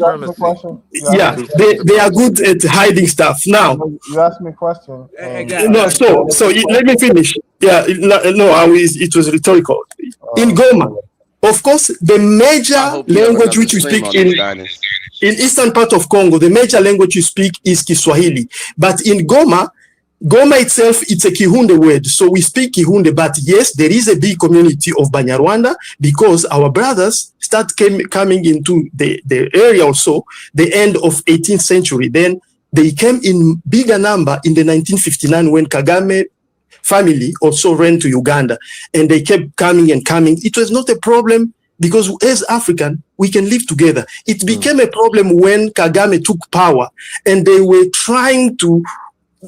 They are good at hiding stuff. Now, you asked me a question. Let me finish. It was rhetorical. In Goma, of course, the major language which we speak in eastern part of Congo, the major language you speak is Kiswahili. But in Goma itself, it's a Kihunde word. So we speak Kihunde, but yes, there is a big community of Banyarwanda because our brothers coming into the area also, the end of 18th century. Then they came in bigger number in the 1959 when Kagame family also ran to Uganda, and they kept coming and coming. It was not a problem because as African, we can live together. It became a problem when Kagame took power and they were trying to,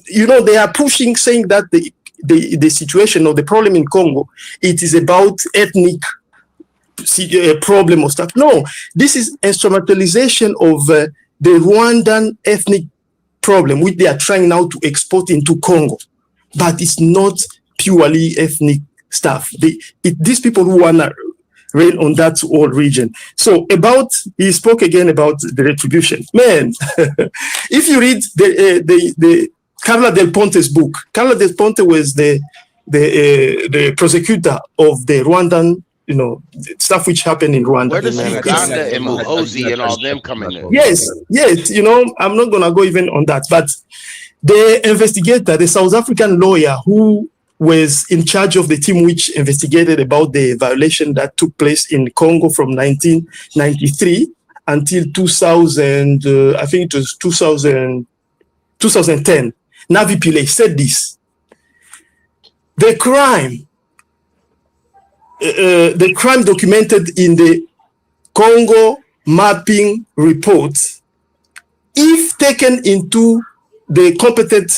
they are pushing, saying that the situation or the problem in Congo, it is about ethnic problem or stuff. No, this is instrumentalization of the Rwandan ethnic problem, which they are trying now to export into Congo. But it's not purely ethnic stuff. These people who want to reign on that whole region. So he spoke again about the retribution. Man, if you read the Carla Del Ponte's book. Carla Del Ponte was the prosecutor of the Rwandan, stuff which happened in Rwanda. Where does Uganda and Muhoozi and all them come in there? Yes. I'm not gonna go even on that, but the investigator, the South African lawyer who was in charge of the team which investigated about the violation that took place in Congo from 1993 until 2000, I think it was 2010. Navi Pillay said this: the crime documented in the Congo mapping report, if taken into the competent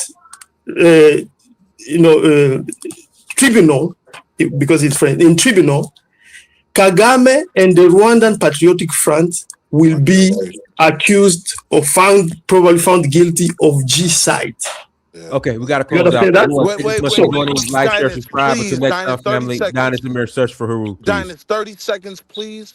tribunal, because it's in tribunal, Kagame and the Rwandan Patriotic Front will be accused or probably found guilty of genocide. Okay, we got to close out. Like, share, subscribe. Until next time, family. Dinus Amir, search for Haru. Dinus, 30 seconds, please.